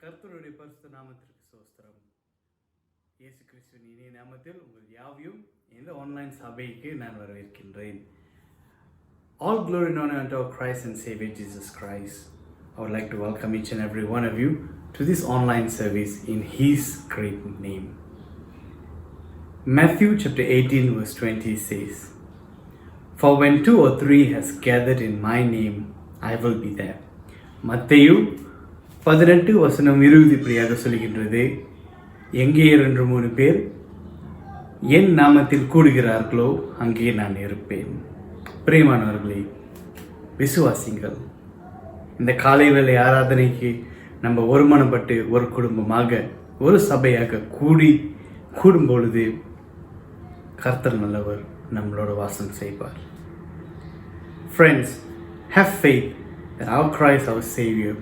கர்த்தருடைய பரிசுத்த நாமத்திற்கு ஸ்தோத்திரம். இயேசு கிறிஸ்துவின் இனிய நாமத்தில் உங்கள் யாவையும் இந்த ஆன்லைன் சபைக்கு நான் வரவேற்கின்றேன். All glory and honor unto our Christ and Savior Jesus Christ. I would like to welcome each and every one of you to this online service in His great name. Matthew chapter 18 verse 20 says, "For when 2 or 3 has gathered in my name, I will be there." மத்தேயு 18:20 இப்படியாக சொல்கின்றது, எங்கே 2-3 பேர் என் நாமத்தில் கூடுகிறார்களோ அங்கே நான் இருப்பேன். பிரியமானவர்களே, விசுவாசிங்கள், இந்த காலை வேளை ஆராதனைக்கு நம்ம ஒருமனப்பட்டு ஒரு குடும்பமாக ஒரு சபையாக கூடும் பொழுது கர்த்தர் நல்லவர், நம்மளோட வாசம் செய்வார். Friends, have faith that our Christ, our Savior,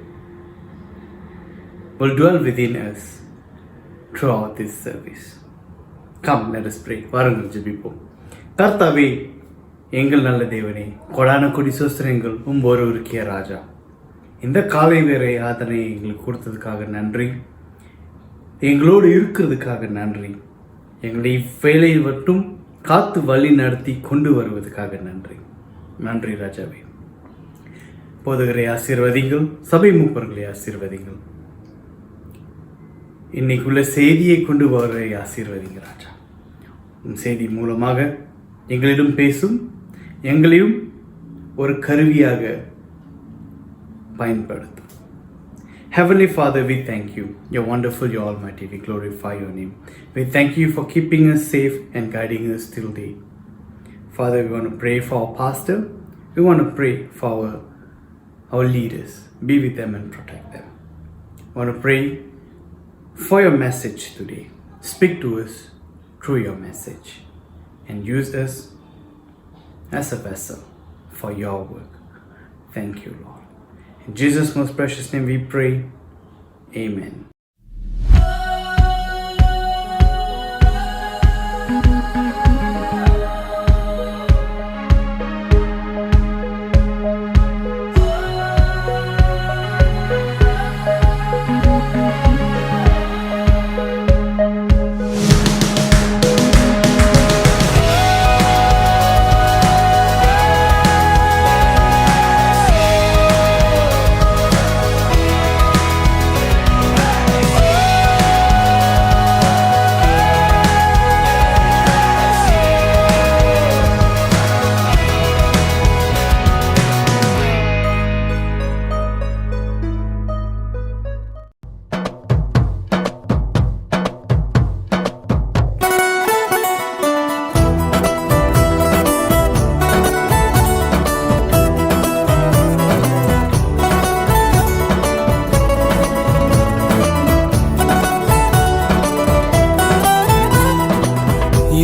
will dwell within us throughout this service. Come, let us pray. வாருங்கள் ஜெபிப்போம். கர்த்தாவே, எங்கள் நல்ல தேவனே, கொடான கொடி சோஸ்திரங்கள் ஒருவருக்கே ராஜா, இந்த காலை வேறை ஆதனை எங்களுக்கு கொடுத்ததுக்காக நன்றி, எங்களோடு இருக்கிறதுக்காக நன்றி, எங்களை வேலையை மட்டும் காத்து வழி நடத்தி கொண்டு வருவதற்காக நன்றி. நன்றி ராஜாவே. போதகரை ஆசீர்வதிங்கள், சபை மூப்பர்களை ஆசீர்வதிங்கள், இன்னைக்குள்ள செய்தியை கொண்டு வர ஆசீர்வதிங்க ராஜா. உன் செய்தி மூலமாக எங்களிடம் பேசும், எங்களையும் ஒரு கருவியாக பயன்படுத்தும். Heavenly Father, we thank you. You're wonderful, you're almighty. We glorify your name. We thank you for keeping us safe and guiding us till date. Father, we want to pray for our pastor. We want to pray for our leaders. Be with them and protect them. We want to pray for your message today. Speak to us through your message and use us as a vessel for your work. Thank you, Lord. In Jesus' most precious name we pray. Amen.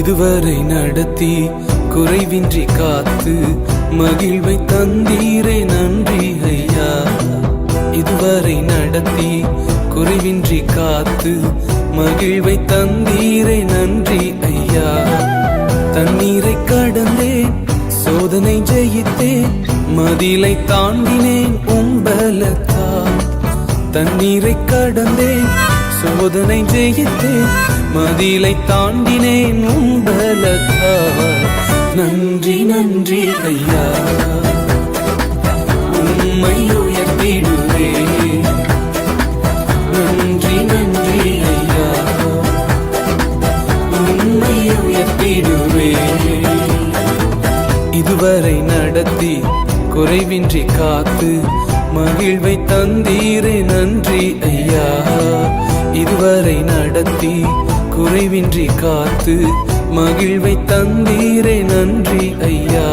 இதுவரை நடத்தி குறைவின்றி காத்து மகிழ்வை தந்தீரே நன்றி ஐயா. இதுவரை நடத்தி குறைவின்றி காத்து மகிழ்வை தந்தீரே நன்றி ஐயா. தண்ணீரை கடந்தேன், சோதனை ஜெயித்தேன், மதிலை தாண்டினேன் உம்பலத்தால். தண்ணீரை கடந்தேன், சோதனை ஜெயித்தேன், மதிலை தாண்டினேன் உம்பலத்தால். நன்றி நன்றி ஐயா, உம்மை உயர்த்திடுவேன். நன்றி நன்றி ஐயா, உம்மை உயர்த்திடுவேன். இதுவரை நடத்தி குறைவின்றி காத்து மகிழ்வை தந்தீரே நன்றி ஐயா. இதுவரை நடத்தி குறைவின்றி காத்து மகிழ்வை தந்தீரே நன்றி ஐயா.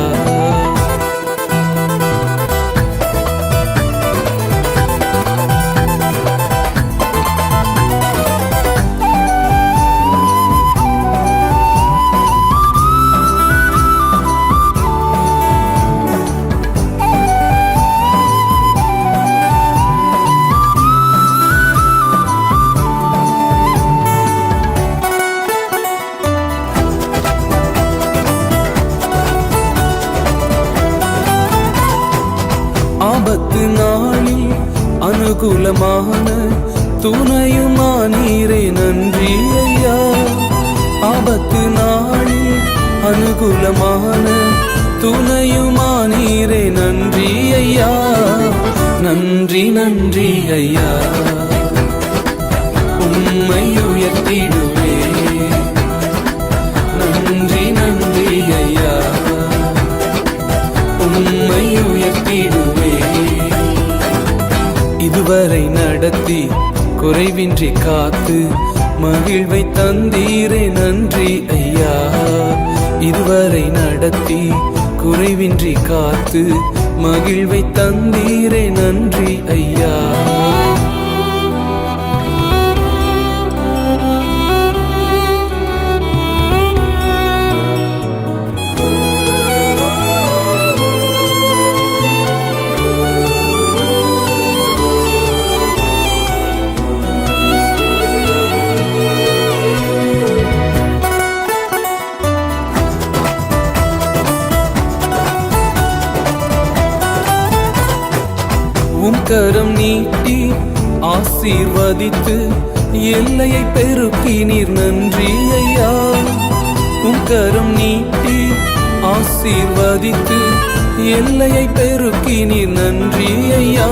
ஆபத்து நாளில் அனுகூலமான துணையுமானீரே நன்றி ஐயா. ஆபத்து நாளில் அனுகூலமான துணையுமானீரே நன்றி ஐயா. நன்றி நன்றி ஐயா. உம்மை உயர்த்திடுவே. நன்றி நன்றி ஐயா. உம்மை உயர்த்திடுவே. இதுவரை நடத்தி குறைவின்றி காத்து மகிழ்வை தந்தீரே நன்றி ஐயா. இதுவரை நடத்தி குறைவின்றி காத்து மகிழ்வை தந்தீரே நன்றி ஐயா. உம் கரம் நீட்டி ஆசீர்வதித்து எல்லையை பெருக்கினீர் நன்றி ஐயா. உம் கரம் நீட்டி ஆசீர்வதித்து எல்லையை பெருக்கினீர் நன்றி ஐயா.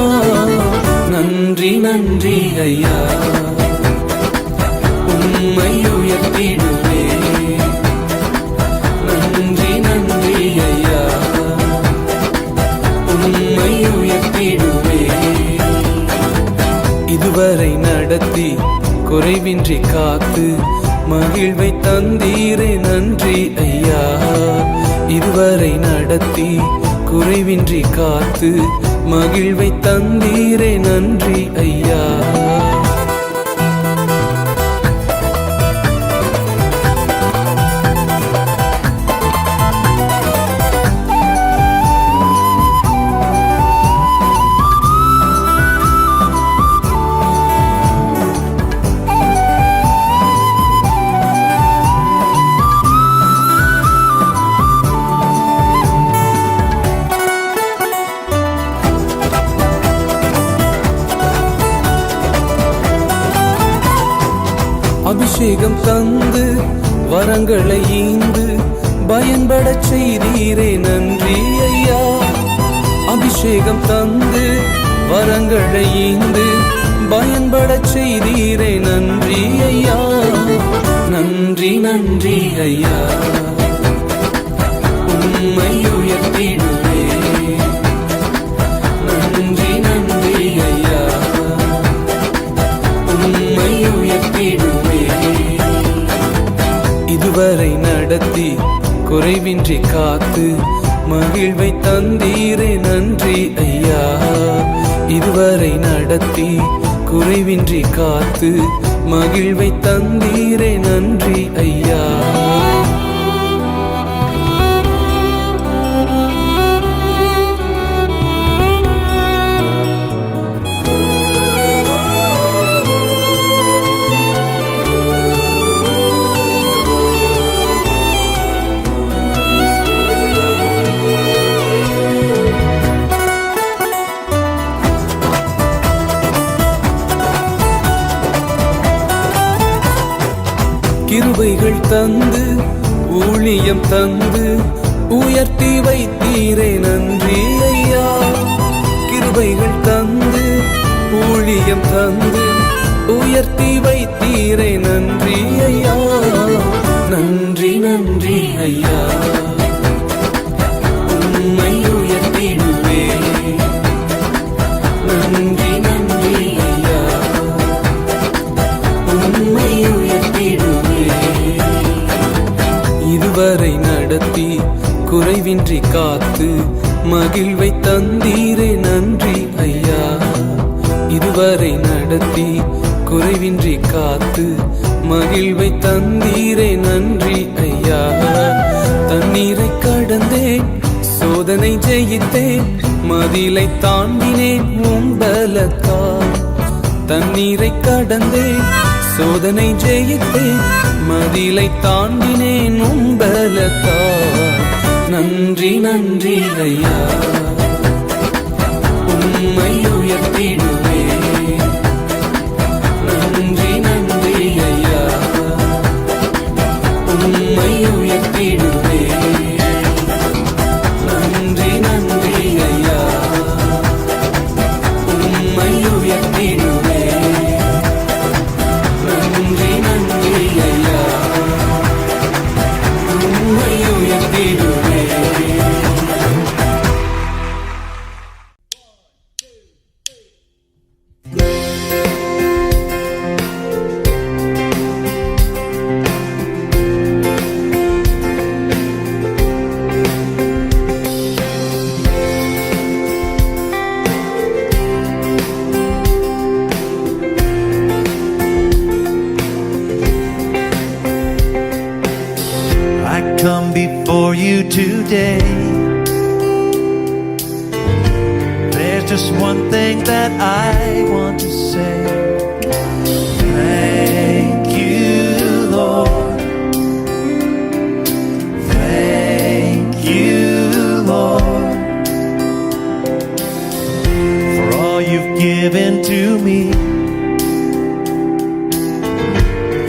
நன்றி நன்றி ஐயா. உம்மை உயர்த்திடுவே. நன்றி நன்றி ஐயா. உம்மை உயர்த்திடுவே. இதுவரை நடத்தி குறைவின்றி காத்து மகிழ்வை தந்தீரே நன்றி ஐயா. இதுவரை நடத்தி குறைவின்றி காத்து மகிழ்வை தந்தீரே நன்றி ஐயா. அபிஷேகம் தந்து வரங்களை ஈந்து பயன்படச் செய்தீரே நன்றி ஐயா. அபிஷேகம் தந்து வரங்களை ஈந்து பயன்படச் செய்தீரே நன்றி ஐயா. நன்றி நன்றி ஐயா. உம்மை உயர்த்திடுவே. நன்றி நன்றி ஐயா. உம்மை உயர்த்திடுவே. இதுவரை நடத்தி குறைவின்றி காத்து மகிழ்வை தந்தீரே நன்றி ஐயா. இதுவரை நடத்தி குறைவின்றி காத்து மகிழ்வை தந்தீரே நன்றி ஐயா. கிருபைகள் தந்து ஊழியம் தந்து உயர்த்தி வைத்தீரே நன்றி ஐயா. கிருபைகள் தந்து ஊழியம் தந்து உயர்த்தி வைத்தீரே நன்றி ஐயா. நன்றி நன்றி ஐயா. உம்மை உயர்த்திடுவே. நன்றி நன்றி ஐயா. உம்மை உயர்த்திடுவே. இதுவரை நடத்தி குறைவின்றி காத்து மகிழ்வை தந்தீரே நன்றி ஐயா. இதுவரை நடத்தி குறைவின்றி காத்து மகிழ்வை தந்தீரே நன்றி ஐயா. தண்ணீரை கடந்தேன் சோதனை ஜெயித்தேன் மதிலை தாண்டினேன் உம் பலத்தால். தண்ணீரை கடந்தேன் சோதனை ஜெயித்தேன் மதிலை தாண்டினேன் உம் பலத்தால். நன்றி நன்றி ஐயா. உம்மை உயர்த்திடுவே. things that I want to say. Thank you, Lord. Thank you, Lord, for all you've given to me,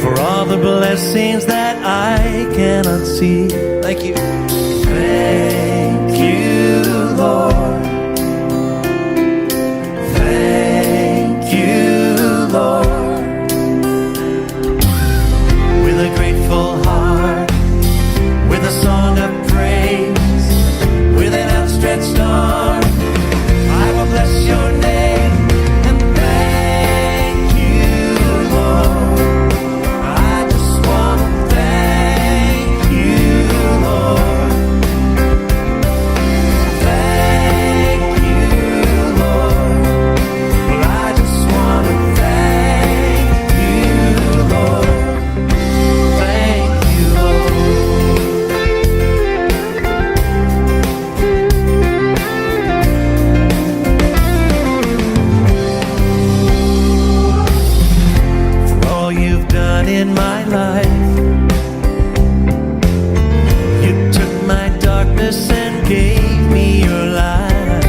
for all the blessings that I cannot see. Thank you. Thank you, Lord. Thank you, Lord. With a grateful heart, with a song of praise, with an outstretched arm, I will bless your name and thank you, Lord. I just want to thank you, Lord. Thank you, Lord. Well, I just want to thank you, Lord. Thank you, Lord. For all you've done in my life, you took my darkness and gave me your light.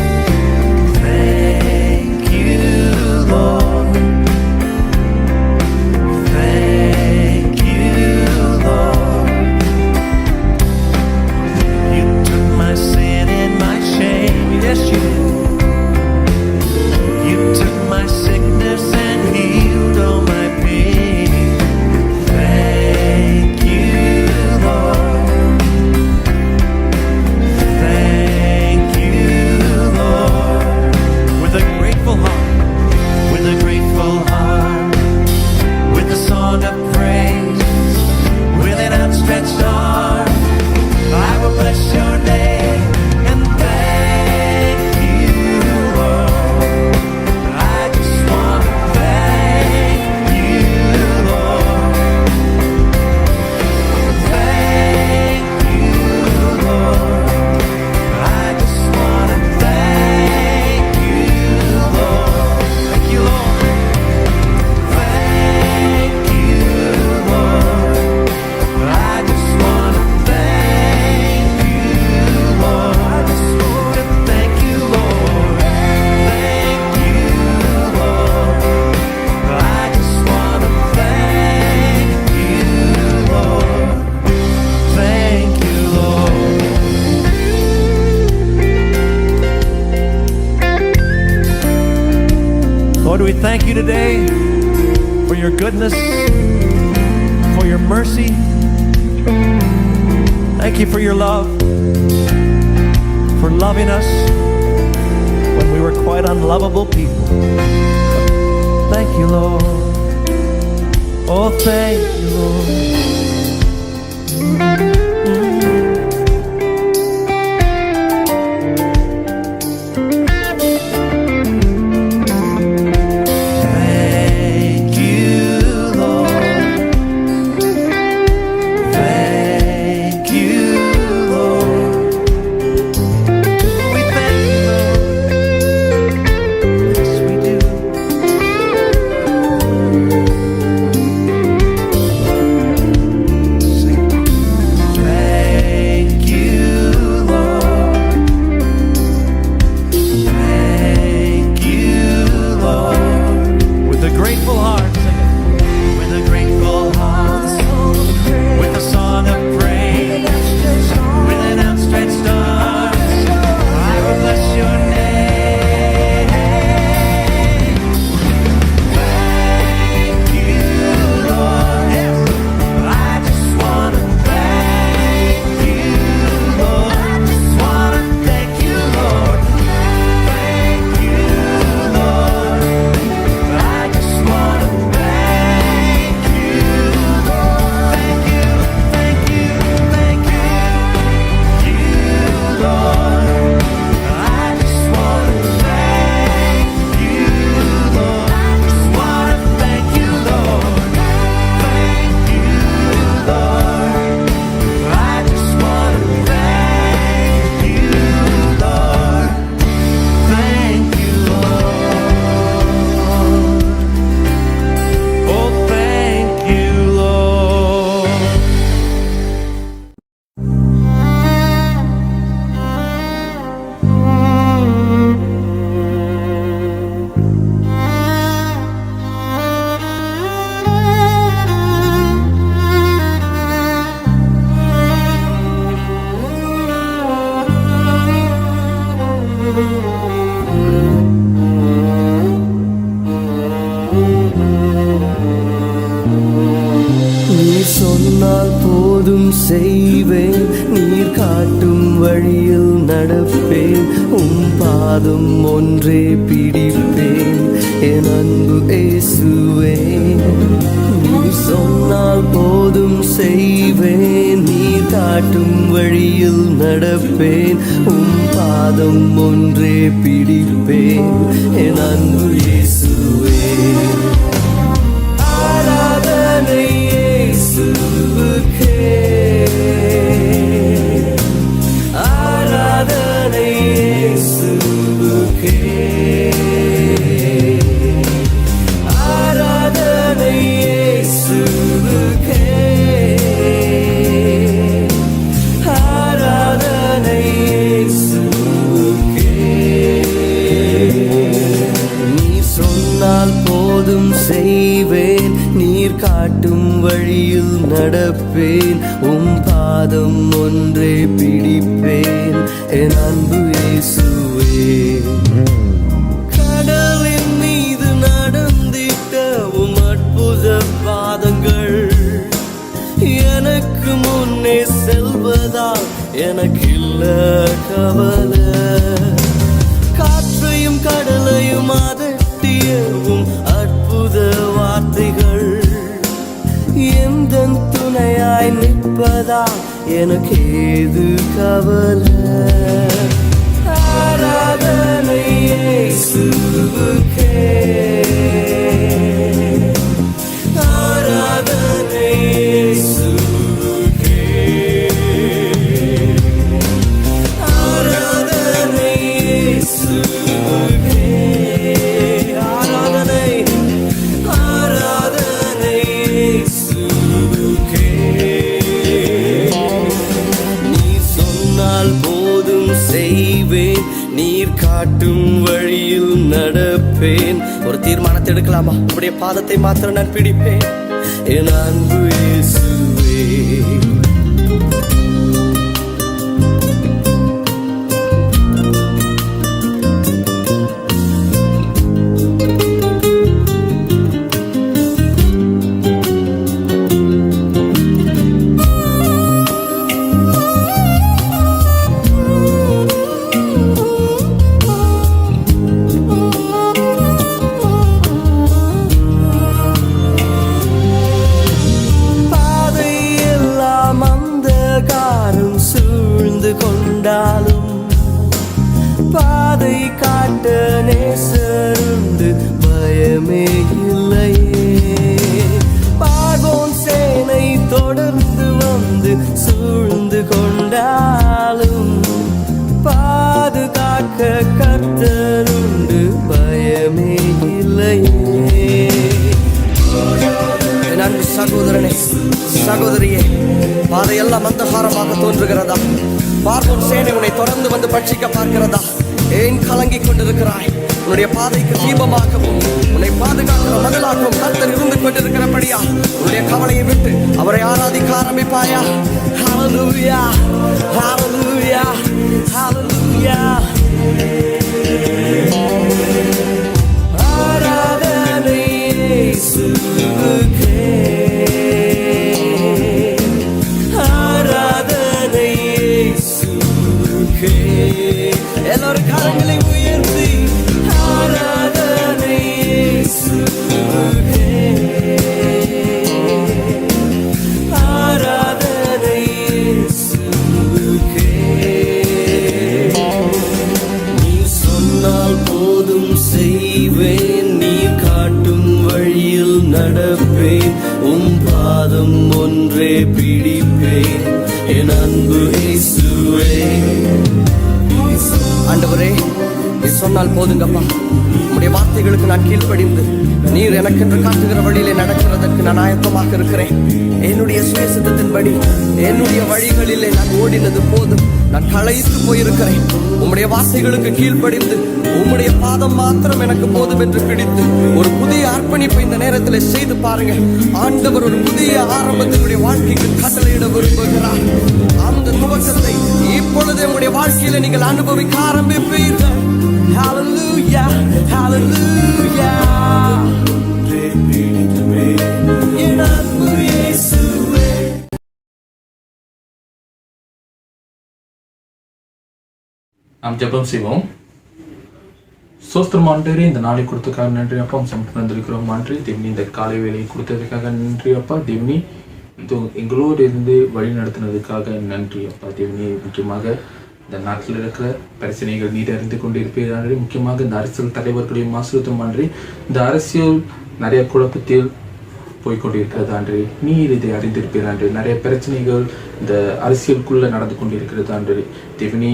Thank you, Lord. Thank you, Lord. You took my sin and my shame. Yes, you did. You took my sickness and healed all my pain. Thank you, Lord. Thank you, Lord. With a grateful heart, with a grateful heart, with a song of praise, with an outstretched arm, I will bless your name and thank you, Lord. I just want to thank you, Lord. Thank you, Lord. I just want to thank you, Lord. Thank you, Lord. Thank you, Lord. I just want to thank you, Lord. I just want to thank you, Lord. Thank you, Lord. I just want to thank you, Lord. Thank you, Lord. Lord, we thank you today for your goodness, for your mercy. Thank you for your love, for loving us when we were quite unlovable people. Thank you, Lord. Oh, thank you, Lord. Thank you, Lord. Thank you, Lord. We thank you, Lord. Yes, we do. போதும் செய்வேன், நீர் காட்டும் வழியில் நடப்பேன், உம் பாதம் ஒன்றே பிடிப்பேன் என் அன்பு இயேசுவே. நீர் சொன்னால் போதும் செய்வேன், நீர் காட்டும் வழியில் நடப்பேன், உம் பாதம் ஒன்றே பிடிப்பேன் என் அன்பு இயேசுவே. ஆராதனை இயேசுவுக்கே, ஆராதனை இயேசுவுக்கே, ஆராதனை இயேசுவுக்கே, ஆராதனை இயேசுவுக்கே. நீர் சொன்னால் போதும் செய்வேன், நீர் காட்டும் வழியில் நடப்பேன், உம் பாதம் ஒன்றே பிடிப்பேன் என் அன்பு இயேசுவே. கடலின் மீது நடந்திட்ட உம் அற்புத பாதங்கள் எனக்கு முன்னே செல்வதால் எனக்கில்ல கவலை. காற்றையும் கடலையும் அதட்டியவும் அற்புத வார்த்தைகள் எந்தன் துணையாய் நிற்பதா எனக்கு ஏது கவலை. ஆராதனை இயேசுவுக்கே, ஆராதனை இயேசுவுக்கே, ஆராதனை இயேசுவுக்கே, ஆராதனை, ஆராதனை இயேசுவுக்கே. நீர் சொன்னால் போதும் செய்வேன், நீர் காட்டும் வழியில் நடப்பேன். ஒரு தீர்மானத்தை எடுக்கலாமா? உடைய பாதத்தை மாத்திரம் நான் பிடிப்பேன் என் அன்பு இயேசுவே. பாதை எல்லாம் அந்தகாரம் சூழ்ந்து கொண்டாலும் பாதை காட்ட நேசருண்டு பயமே இல்லையே. பார்வோன் சேனை தொடர்ந்து வந்து சூழ்ந்து கொண்டாலும் பாதுகாக்க கர்த்தருண்டு பயமே இல்லையே. என் அன்பு சகோதரனே, சகோதரியே, பாதையெல்லாம் அந்தகாரமாக தோன்றுகிறதா? பார்வோன் சேனை உன்னை தொடர்ந்து வந்து பட்சிக்க பார்க்கிறதா? ஏன் கலங்கிக் கொண்டிருக்கிறாய்? உன்னுடைய பாதைக்கு தீபமாகவும் உன்னை பாதுகாக்கிற மதிலாகவும் கர்த்தர் இருந்து கொண்டிருக்கிறபடியா உன்னுடைய கவலையை விட்டு அவரை ஆராதிக்க ஆரம்பிப்பாயா? ஹல்லேலூயா, ஹல்லேலூயா, ஹல்லேலூயா. ஆராதனை இயேசுவுக்கே, ஆராதனை இயேசுவுக்கே. எல்லாரும் கரங்களை உயர்த்தி ஆராதனை இயேசுவுக்கே, ஆராதனை இயேசுவுக்கே. நீர் சொன்னால் போதும் செய்வேன், நீர் காட்டும் வழியில் நடப்பேன், உம் பாதம் ஒன்றே பிடிப்பேன் என் அன்பு இயேசுவே. ஆண்டவரே, நீ சொன்னால் போதுங்கப்பா. உம்முடைய வார்த்தைகளுக்கு நான் கீழ்ப்படிந்து நீர் எனக்கென்று காட்டுகிற வழியிலே நடக்கிறதற்கு நான் ஆயத்தமாக இருக்கிறேன். என்னுடைய சுயசித்தத்தின்படி என்னுடைய வழிகளிலே நான் ஓடினது போதும். நான் களைத்து போயிருக்கிறேன். உம்முடைய வார்த்தைகளுக்கு கீழ்ப்படிந்து உம்முடைய பாதம் மாத்திரம் எனக்கு போதும் என்று பிடித்து ஒரு புதிய அர்ப்பணிப்பை இந்த நேரத்தில் செய்து பாருங்க. ஆண்டவர் ஒரு புதிய ஆரம்பத்தினுடைய வாழ்க்கைக்கு கட்டளையிட விரும்புகிறார். அந்த துவக்கத்தை இப்பொழுது உங்களுடைய வாழ்க்கையில நீங்கள் அனுபவிக்க ஆரம்பிப்பீர்கள். Hallelujah, hallelujah. நாம் ஜெபம் செய்வோம். சோஸ்திரம் ஆண்டவரே, இந்த நாளை கொடுத்ததுக்காக நன்றி அப்பா. சமத்து வந்திருக்கிறோம் ஆண்டு தேவனி. இந்த காலை வேலையை கொடுத்ததுக்காக நன்றி அப்பா. தேவனி, இது எங்களோடு இருந்து வழி நடத்தினதுக்காக நன்றி அப்பா. தேவனி, முக்கியமாக இந்த நாட்டில் இருக்கிற பிரச்சனைகள் நீர் அறிந்து கொண்டு இருப்பீர்கள். முக்கியமாக இந்த அரசியல் தலைவர்களையும் ஆசிரியத்தும் ஆண்டு இந்த அரசியல் நிறைய குழப்பத்தில் போய்கொண்டிருக்கிறது ஆண்டு நீர் இதை அறிந்திருப்பீர் ஆண்டு. நிறைய பிரச்சனைகள் இந்த அரசியலுக்குள்ள நடந்து கொண்டிருக்கிறது ஆண்டு தேவனி.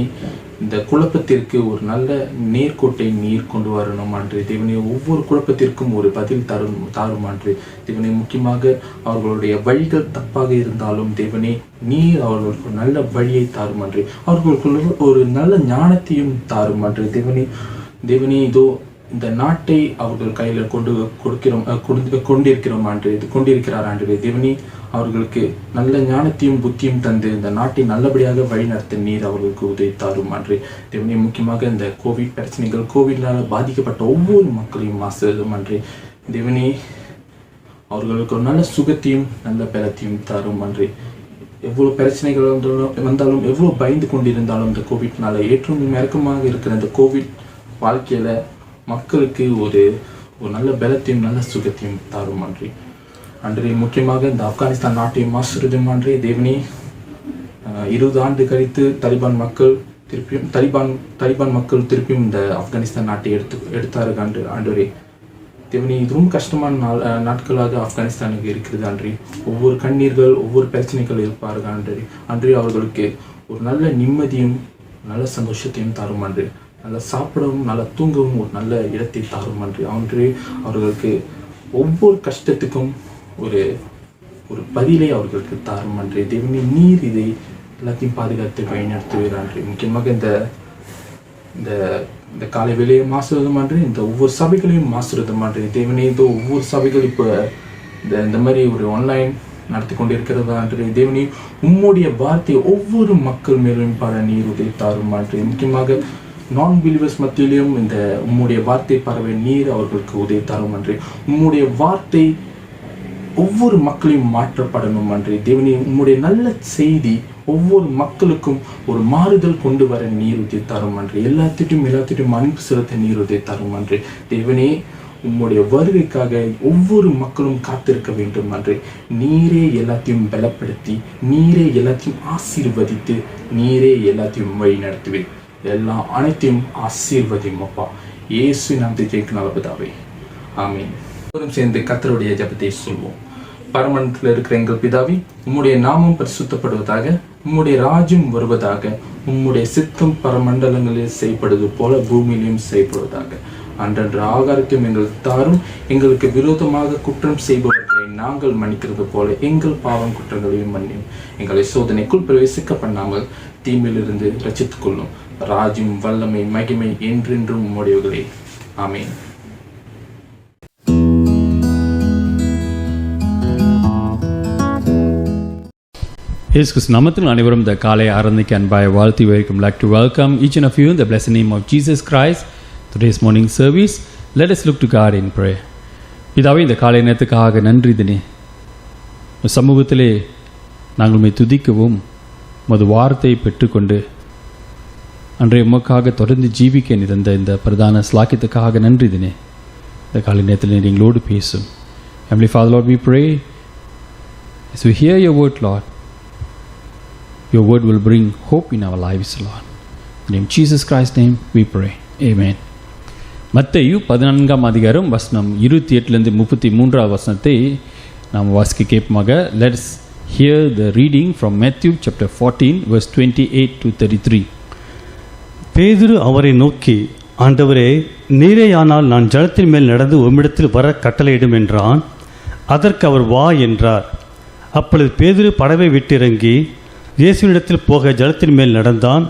இந்த குழப்பத்திற்கு ஒரு நல்ல நேர்கோட்டை நீர் கொண்டு வரணும் ஆண்டு தேவனி. ஒவ்வொரு குழப்பத்திற்கும் ஒரு பதில் தாரும் ஆண்டு தேவனி. முக்கியமாக அவர்களுடைய வழிகள் தப்பாக இருந்தாலும் தேவனி, நீர் அவர்களுக்கு நல்ல வழியை தாரும் ஆண்டு. அவர்களுக்கு ஒரு நல்ல ஞானத்தையும் தாரும் ஆண்டு தேவனி. தேவனி, இதோ இந்த நாட்டை அவர்கள் கையில் கொண்டிருக்கிறோம் ஆண்டு கொண்டிருக்கிறார் ஆண்டு தேவனி. அவர்களுக்கு நல்ல ஞானத்தையும் புத்தியும் தந்து இந்த நாட்டை நல்லபடியாக வழி நடத்த நீர் அவர்களுக்கு உதவி தாரும் ஆண்டு தேவனி. முக்கியமாக இந்த கோவிட் பிரச்சனைகள், கோவிட்னால பாதிக்கப்பட்ட ஒவ்வொரு மக்களையும் ஆசீர்வதியும் ஆண்டு தேவனி. அவர்களுக்கு ஒரு நல்ல சுகத்தையும் நல்ல பலத்தையும் தாரும் ஆண்டு. எவ்வளோ பிரச்சனைகள் வந்தாலும் எவ்வளோ பயந்து கொண்டிருந்தாலும் இந்த கோவிட்னால ஏற்றும் இறக்கமாக இருக்கிற இந்த கோவிட் வாழ்க்கையில மக்களுக்கு ஒரு நல்ல பலத்தையும் நல்ல சுகத்தையும் தாரும் ஆண்டு அன்றே. முக்கியமாக இந்த ஆப்கானிஸ்தான் நாட்டையும் ஆசீர்வதியும் ஆண்டு தேவனி. 20 ஆண்டு கழித்து தாலிபான் மக்கள் திருப்பியும் இந்த ஆப்கானிஸ்தான் நாட்டை எடுத்தார்கள் ஆண்டவரே தேவனி. இதுவும் கஷ்டமான நாட்களாக ஆப்கானிஸ்தானுக்கு இருக்கிறது ஆண்டு. ஒவ்வொரு கண்ணீர்கள், ஒவ்வொரு பிரச்சனைகள் இருப்பார்கள் ஆண்டு. அன்றே அவர்களுக்கு ஒரு நல்ல நிம்மதியும் நல்ல சந்தோஷத்தையும் தாரும் ஆண்டு. நல்லா சாப்பிடவும் நல்லா தூங்கவும் ஒரு நல்ல இடத்தை தாரும் அன்று அவர்களுக்கு ஒவ்வொரு கஷ்டத்துக்கும் ஒரு பதிலை அவர்களுக்கு தாரும் அன்று தேவனி. நீர் இதை எல்லாத்தையும் பாதுகாத்து வழிநடத்துவீர் அன்று. முக்கியமாக இந்த காலை வேலையை ஆசீர்வாதம் அன்று இந்த ஒவ்வொரு சபைகளையும் ஆசீர்வாதம் அன்று தேவனி. இதோ ஒவ்வொரு சபைகள் இப்போ இந்த மாதிரி ஒரு ஆன்லைன் நடத்தி கொண்டிருக்கிறதா அன்று தேவனி. உம்முடைய வார்த்தை ஒவ்வொரு மக்கள் மேலும் பல நீர் உதவி தாரும் அன்று. முக்கியமாக நான் பிலீவர்ஸ் மத்தியிலும் இந்த உம்முடைய வார்த்தை பரவ நீர் அவர்களுக்கு உதவி தரும் அன்று. உம்முடைய வார்த்தை ஒவ்வொரு மக்களையும் மாற்றப்படணும் அன்று தேவனி. உம்முடைய நல்ல செய்தி ஒவ்வொரு மக்களுக்கும் ஒரு மாறுதல் கொண்டு வர நீர் உதவி தரும் அன்று. எல்லாத்திட்டும் அன்பு செலுத்த நீர் உதவி தரும் அன்று தேவனே. உம்முடைய வருகைக்காக ஒவ்வொரு மக்களும் காத்திருக்க வேண்டும் அன்று. நீரே எல்லாத்தையும் பலப்படுத்தி, நீரே எல்லாத்தையும் ஆசீர்வதித்து, நீரே எல்லாத்தையும் வழி நடத்துவேன். அனைத்தையும் ஆசீர்வதியும் அப்பா. இயேசு நாமத்தை ஜெயிக்க நல்ல பிதாவே, ஆமீன். சேர்ந்து கர்த்தருடைய ஜெபத்தை சொல்வோம். பரமண்டலத்தில் இருக்கிற எங்கள் பிதாவே, உம்முடைய நாமம் பரிசுத்தப்படுவதாக, உம்முடைய ராஜ்யம் வருவதாக, உம்முடைய சித்தம் பரமண்டலங்களில் செய்யப்படுவது போல பூமியிலும் செய்யப்படுவதாக. அன்றன்று ஆகாரத்தையும் எங்களுக்கு தாரும். எங்களுக்கு விரோதமாக குற்றம் செய்பவர்களை நாங்கள் மன்னிக்கிறது போல எங்கள் பாவம் குற்றங்களையும் மன்னியும். எங்களை சோதனைக்குள் பிரவேசிக்க பண்ணாமல் தீமையிலிருந்து ரட்சித்துக் கொள்ளும். ராஜ்யம், வல்லமை, மகிமை என்றென்றும் உம்முடையவர்களே, ஆமென். இயேசு கிறிஸ்து நாமத்தில் அனைவரும் இந்த காலை ஆராதனைக்கு அன்பாய் வாழ்த்தி like to welcome each and of you in the blessed name of Jesus Christ. Today's morning service, let us look to God in prayer. பிதாவே, இந்த காலை நேரத்துக்காக நன்றி தினே. சமூகத்திலே நாங்கள் உம்மை துதிக்கவும் மது வார்த்தையை பெற்றுக்கொண்டு அன்றைய உமக்காக தொடர்ந்து ஜீவிக்க நிறந்த இந்த பிரதான ஸ்லாக்கியத்துக்காக நன்றி தினே. இந்த காலை நேரத்தில் எங்களோடு பேசும். Heavenly Father, Lord, we pray as we hear your word, Lord, your word will bring hope in our lives, Lord. In the name of Jesus Christ's name we pray. Amen. மத்தேயு 14ஆம் அதிகாரம் வசனம் 28 33 வசனத்தை நாம் வாசிக்க கேட்போமாக. Let's hear the reading from Matthew chapter 14 verse 28 to 33. பேதுரு அவரை நோக்கி, ஆண்டவரே, நீரேயானால் நான் ஜலத்தின் மேல் நடந்து உம்மிடத்தில் வர கட்டளையிடும் என்றான். அதற்கு அவர் வா என்றார். அப்பொழுது பேதுரு படவை விட்டிறங்கி இயேசுவினிடத்தில் போக ஜலத்தின் மேல் நடந்தான்.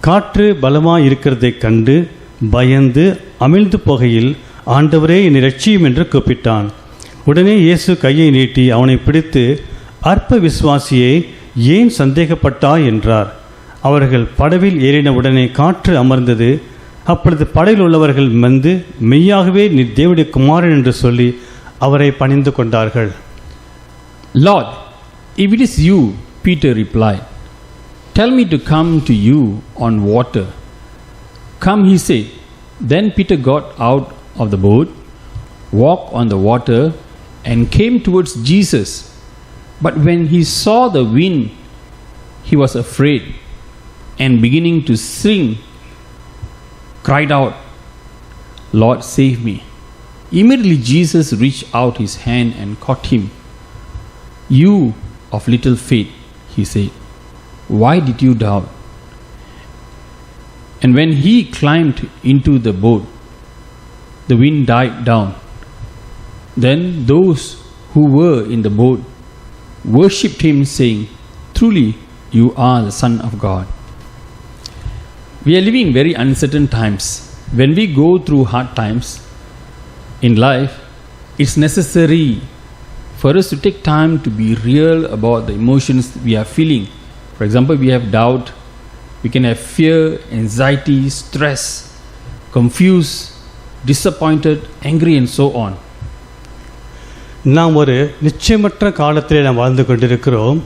காற்று பலமாய் இருக்கிறதைக் கண்டு பயந்து அமிழ்ந்து போகையில், ஆண்டவரே, என்னை இரட்சியும் என்று கூப்பிட்டான். உடனே இயேசு கையை நீட்டி அவனை பிடித்து, அற்ப விசுவாசியே, ஏன் சந்தேகப்பட்டாய் என்றார். அவர்கள் படவில் ஏறின உடனே காற்று அமர்ந்தது. அப்பொழுது படவில் உள்ளவர்கள் வந்து, மெய்யாகவே நீ தேவனுடைய குமாரன் என்று சொல்லி அவரை பணிந்து கொண்டார்கள். Lord, if it is you, Peter replied, tell me to come to you on water. Come, he said. Then Peter got out of the boat, walked on the water, and came towards Jesus. But when he saw the wind, he was afraid, and beginning to sink, cried out, Lord, save me. Immediately Jesus reached out his hand and caught him. You of little faith, he said, why did you doubt? And when he climbed into the boat, the wind died down. Then those who were in the boat worshipped him, saying, Truly, you are the Son of God. We are living very uncertain times. When we go through hard times in life, it's necessary for us to take time to be real about the emotions we are feeling. For example, we have doubt, we can have fear, anxiety, stress, confused, disappointed, angry, and so on. நாம் ஒரு நிச்சயமற்ற காலத்திலே நாம் வாழ்ந்து கொண்டிருக்கிறோம்.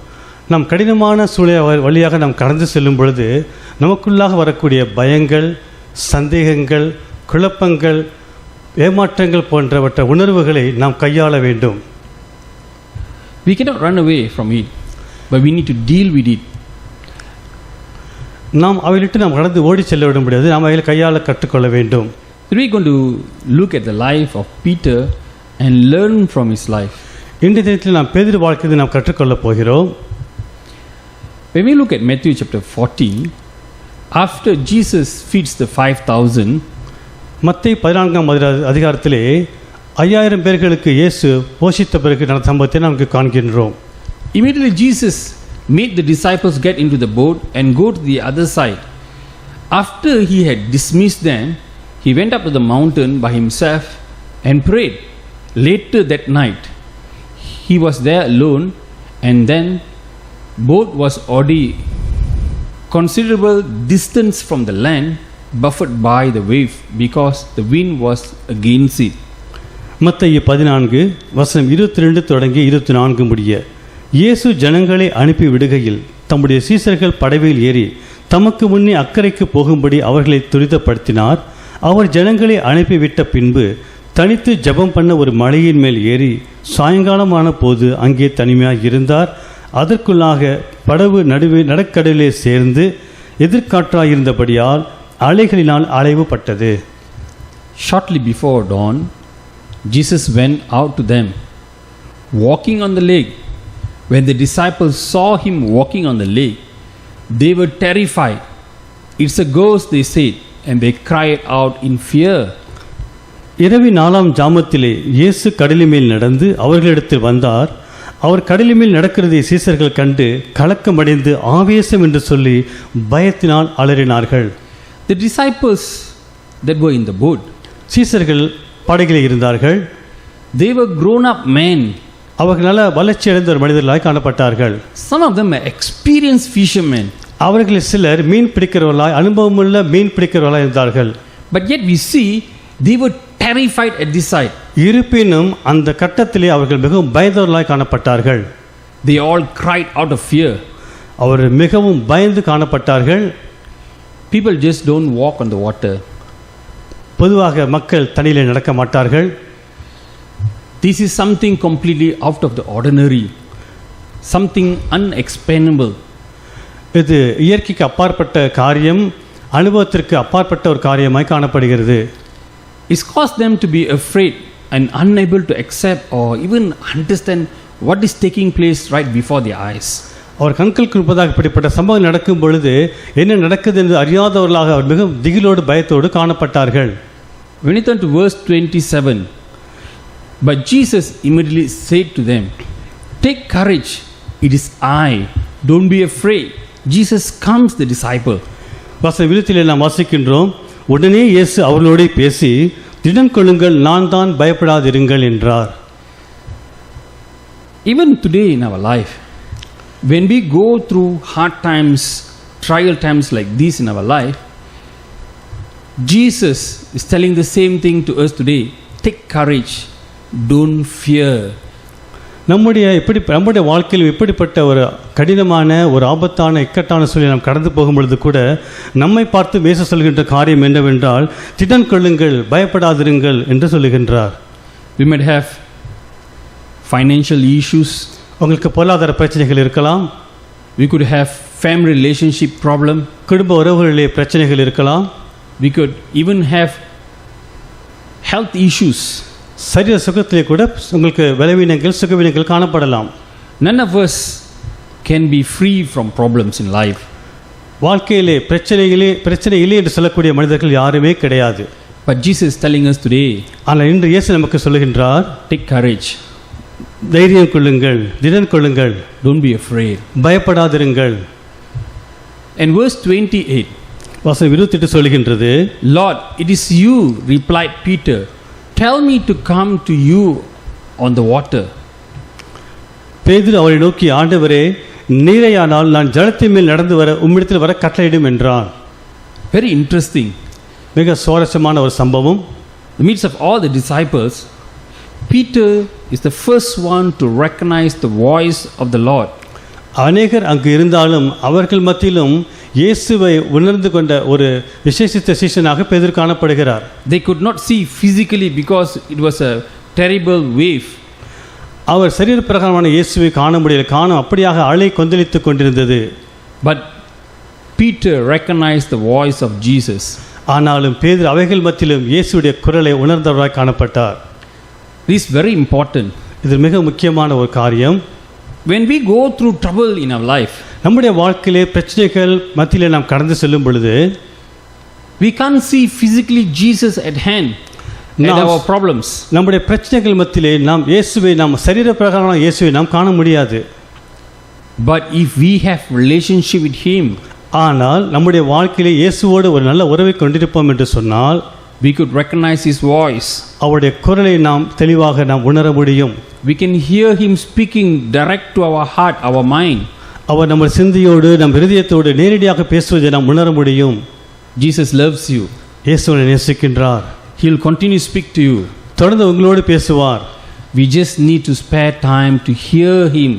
நாம் கடினமான சூழல் வழியாக நாம் கடந்து செல்லும் பொழுது நமக்குள்ளாக வரக்கூடிய பயங்கள், சந்தேகங்கள், குழப்பங்கள், ஏமாற்றங்கள் போன்றவற்ற உணர்வுகளை நாம் கையாள வேண்டும். We cannot run away from it, but we need to deal with it. நாம் அவையிட்டு நாம் கடந்து ஓடி செல்ல விட முடியாது, நாம் அவைகளை கையாள கற்றுக்கொள்ள வேண்டும். We are going to look at the life of Peter and learn from his life. இன்றைய தினத்தில் நாம் பேதுரு வாழ்க்கையை நாம் கற்றுக்கொள்ளப் போகிறோம். When we look at Matthew chapter 14, after Jesus feeds the 5,000, மத்தேயு 14ஆம் அதிகாரத்திலே 5000 பேர்களுக்கு இயேசு போஷித்த பிறகு நடந்த சம்பவத்தை நமக்கு காண்கின்றோம். immediately Jesus made the disciples get into the boat and go to the other side. After he had dismissed them, he went up to the mountain by himself and prayed. Later that night, he was there alone, and then boat was already considerable distance from the land, buffeted by the wave because the wind was against it. மத்தேயு 14 வசனம் 22 தொடங்கி 24 முடிய. இயேசு ஜனங்களை அனுப்பி விடுகையில் தம்முடைய சீசர்கள் படவில் ஏறி தமக்கு முன்னே அக்கறைக்கு போகும்படி அவர்களை துரிதப்படுத்தினார். அவர் ஜனங்களை அனுப்பிவிட்ட பின்பு தனித்து ஜெபம் பண்ண ஒரு மலையின் மேல் ஏறி சாயங்காலமான போது அங்கே தனிமையாக இருந்தார். அதற்குள்ளாக படவு நடுவே நடக்கடலிலே சேர்ந்து எதிர்காற்றாயிருந்தபடியால் அலைகளினால் அலைவுபட்டது. Shortly before dawn, Jesus went out to them, walking on the lake. When the disciples saw him walking on the lake, they were terrified. It's a ghost, they said, and they cried out in fear. இரவி 4ஆம் ஜாமத்திலே இயேசு கடலின் மேல் நடந்து அவர்களிடத்தில் வந்தார். அவர் கடலின் மேல் நடக்கிறதை சீசர்கள் கண்டு கலக்கமடைந்து ஆவேசம் என்று சொல்லி பயத்தினால் அலறினார்கள். The disciples that were in the boat, சீசர்கள் படகிலே இருந்தார்கள். they were grown up men. அவர்கள் நல்ல வளர்ச்சி அடைந்த ஒரு மனிதர்களாய் காணப்பட்டார்கள். Some of them are experienced fishermen. அவர்கள் சிலர் மீன் பிடிக்கிறவர்களாய், அனுபவமுள்ள மீன் பிடிக்கிறவர்களாய் இருந்தார்கள். But yet we see they were terrified at this sight. இருப்பினும் அந்த கட்டத்திலே அவர்கள் மிகவும் பயந்தவர்களாய் காணப்பட்டார்கள். They all cried out of fear. அவர்கள் மிகவும் பயந்து காணப்பட்டார்கள். People just don't walk on the water. பொதுவாக மக்கள் தண்ணியிலே நடக்க மாட்டார்கள். This is something completely out of the ordinary, something unexplainable. இது இயற்கைக்கு அப்பாற்பட்ட காரியம், அனுபவத்திற்கு அப்பாற்பட்ட ஒரு காரியமாய் காணப்படுகிறது. It's caused them to be afraid and unable to accept or even understand what is taking place right before their eyes. அவர் கண்களுக்கு முன்பதாக இப்படிப்பட்ட சம்பவம் நடக்கும் பொழுது என்ன நடக்குது என்று அறியாதவர்களாக அவர் மிகவும் திகிலோடு பயத்தோடு காணப்பட்டார்கள். When you turn to verse 27, but Jesus immediately said to them, "Take courage, it is I, don't be afraid." Jesus calms the disciple. வசனம் 20 நாம் வாசிக்கின்றோம், உடனே இயேசு அவர்களோடு பேசி, திடன் கொள்ளுங்கள், நான் தான், பயப்படாதிருங்கள் என்றார். Even today in our life, when we go through hard times, trial times like this in our life, Jesus is telling the same thing to us today. Take courage, don't fear. நம்முடைய வாழ்க்கையில் இப்படிப்பட்ட ஒரு கடினமான ஒரு ஆபத்தான இக்கட்டான சூழலை நாம் கடந்து போகும் பொழுது கூட நம்மை பார்த்து இயேசு சொல்கின்ற காரியம் என்னவென்றால், திடன் கொள்ளுங்கள், பயப்படாதிருங்கள் என்று சொல்லுகின்றார். We might have financial issues. உங்களுக்கு பொருளாதார பிரச்சனைகள் இருக்கலாம். We could have family relationship problem. குடும்ப உறவுகளிலே பிரச்சனைகள் இருக்கலாம். We could even have health issues. சரீர சுகத்திலே கூட உங்களுக்கு பலவீனங்கள், சுகவீனங்கள் காணப்படலாம். None of us can be free from problems in life. வாழ்க்கையிலே பிரச்சனை இல்லை என்று சொல்லக்கூடிய மனிதர்கள் யாருமே கிடையாது. But Jesus is telling us today, ஆனால் இன்று இயேசு நமக்கு சொல்லுகின்றார், take courage. தைரியம் கொள்ளுங்கள், திடன் கொள்ளுங்கள், Don't be afraid. பயப்படாதிருங்கள். And verse 28, வசனம் 28 சொல்லுகின்றது, Lord, it is you, replied Peter. Tell me to come to you on the water. பேதுரு அவரை நோக்கி, ஆண்டவரே, நீரையானால் நான் ஜலத்தின் மேல் நடந்து வர உம்மிடத்தில் வர கட்டளையிடும் என்றான். Very interesting. மிக சுவாரஸ்யமான ஒரு சம்பவம். In the midst of all the disciples, Peter is the first one to recognize the voice of the Lord. அநேகர் அங்கு இருந்தாலும் அவர்கள் மத்தியிலும் இயேசுவை உணர்ந்து கொண்ட ஒரு விசேஷித்த சீஷனாக பேதுரு காணப்படுகிறார். They could not see physically because it was a terrible wave. அவர் சரீர பிரகாரமான இயேசுவை காண முடியல, அப்படியாக அலை கொந்தளித்துக் கொண்டிருந்தது. But Peter recognized the voice of Jesus. ஆனாலும் பேதுரு அவைகள் மத்தியிலும் இயேசுடைய குரலை உணர்ந்தவராய் காணப்பட்டார். This is very important. இது மிக முக்கியமான ஒரு காரியம். When we go through trouble in our life, நம்முடைய வாழ்க்கையிலே பிரச்சனைகள் மத்தியிலே நாம் கடந்து செல்லும் பொழுது we can't see physically Jesus at hand at our problems. நம்முடைய பிரச்சனைகள் மத்தியிலே நாம் சரீர பிரகாரமான இயேசுவை நாம் காண முடியாது. But if we have relationship with him, ஆனால் நம்முடைய வாழ்க்கையிலே இயேசுவோடு ஒரு நல்ல உறவை கொண்டிருப்போம் என்று சொன்னால் we could recognize his voice. அவருடைய குரலை நாம் தெளிவாக உணர முடியும். We can hear him speaking direct to our heart, our mind. அவர் நம்ம சிந்தையோடு நம் இதயத்தோடு நேரடியாக பேசுவதை நாம் உணர முடியும். Jesus loves you. இயேசு உன்னை நேசிக்கின்றார். He will continue to speak to you. தொடர்ந்து உங்களோடு பேசுவார். We just need to spare time to hear him.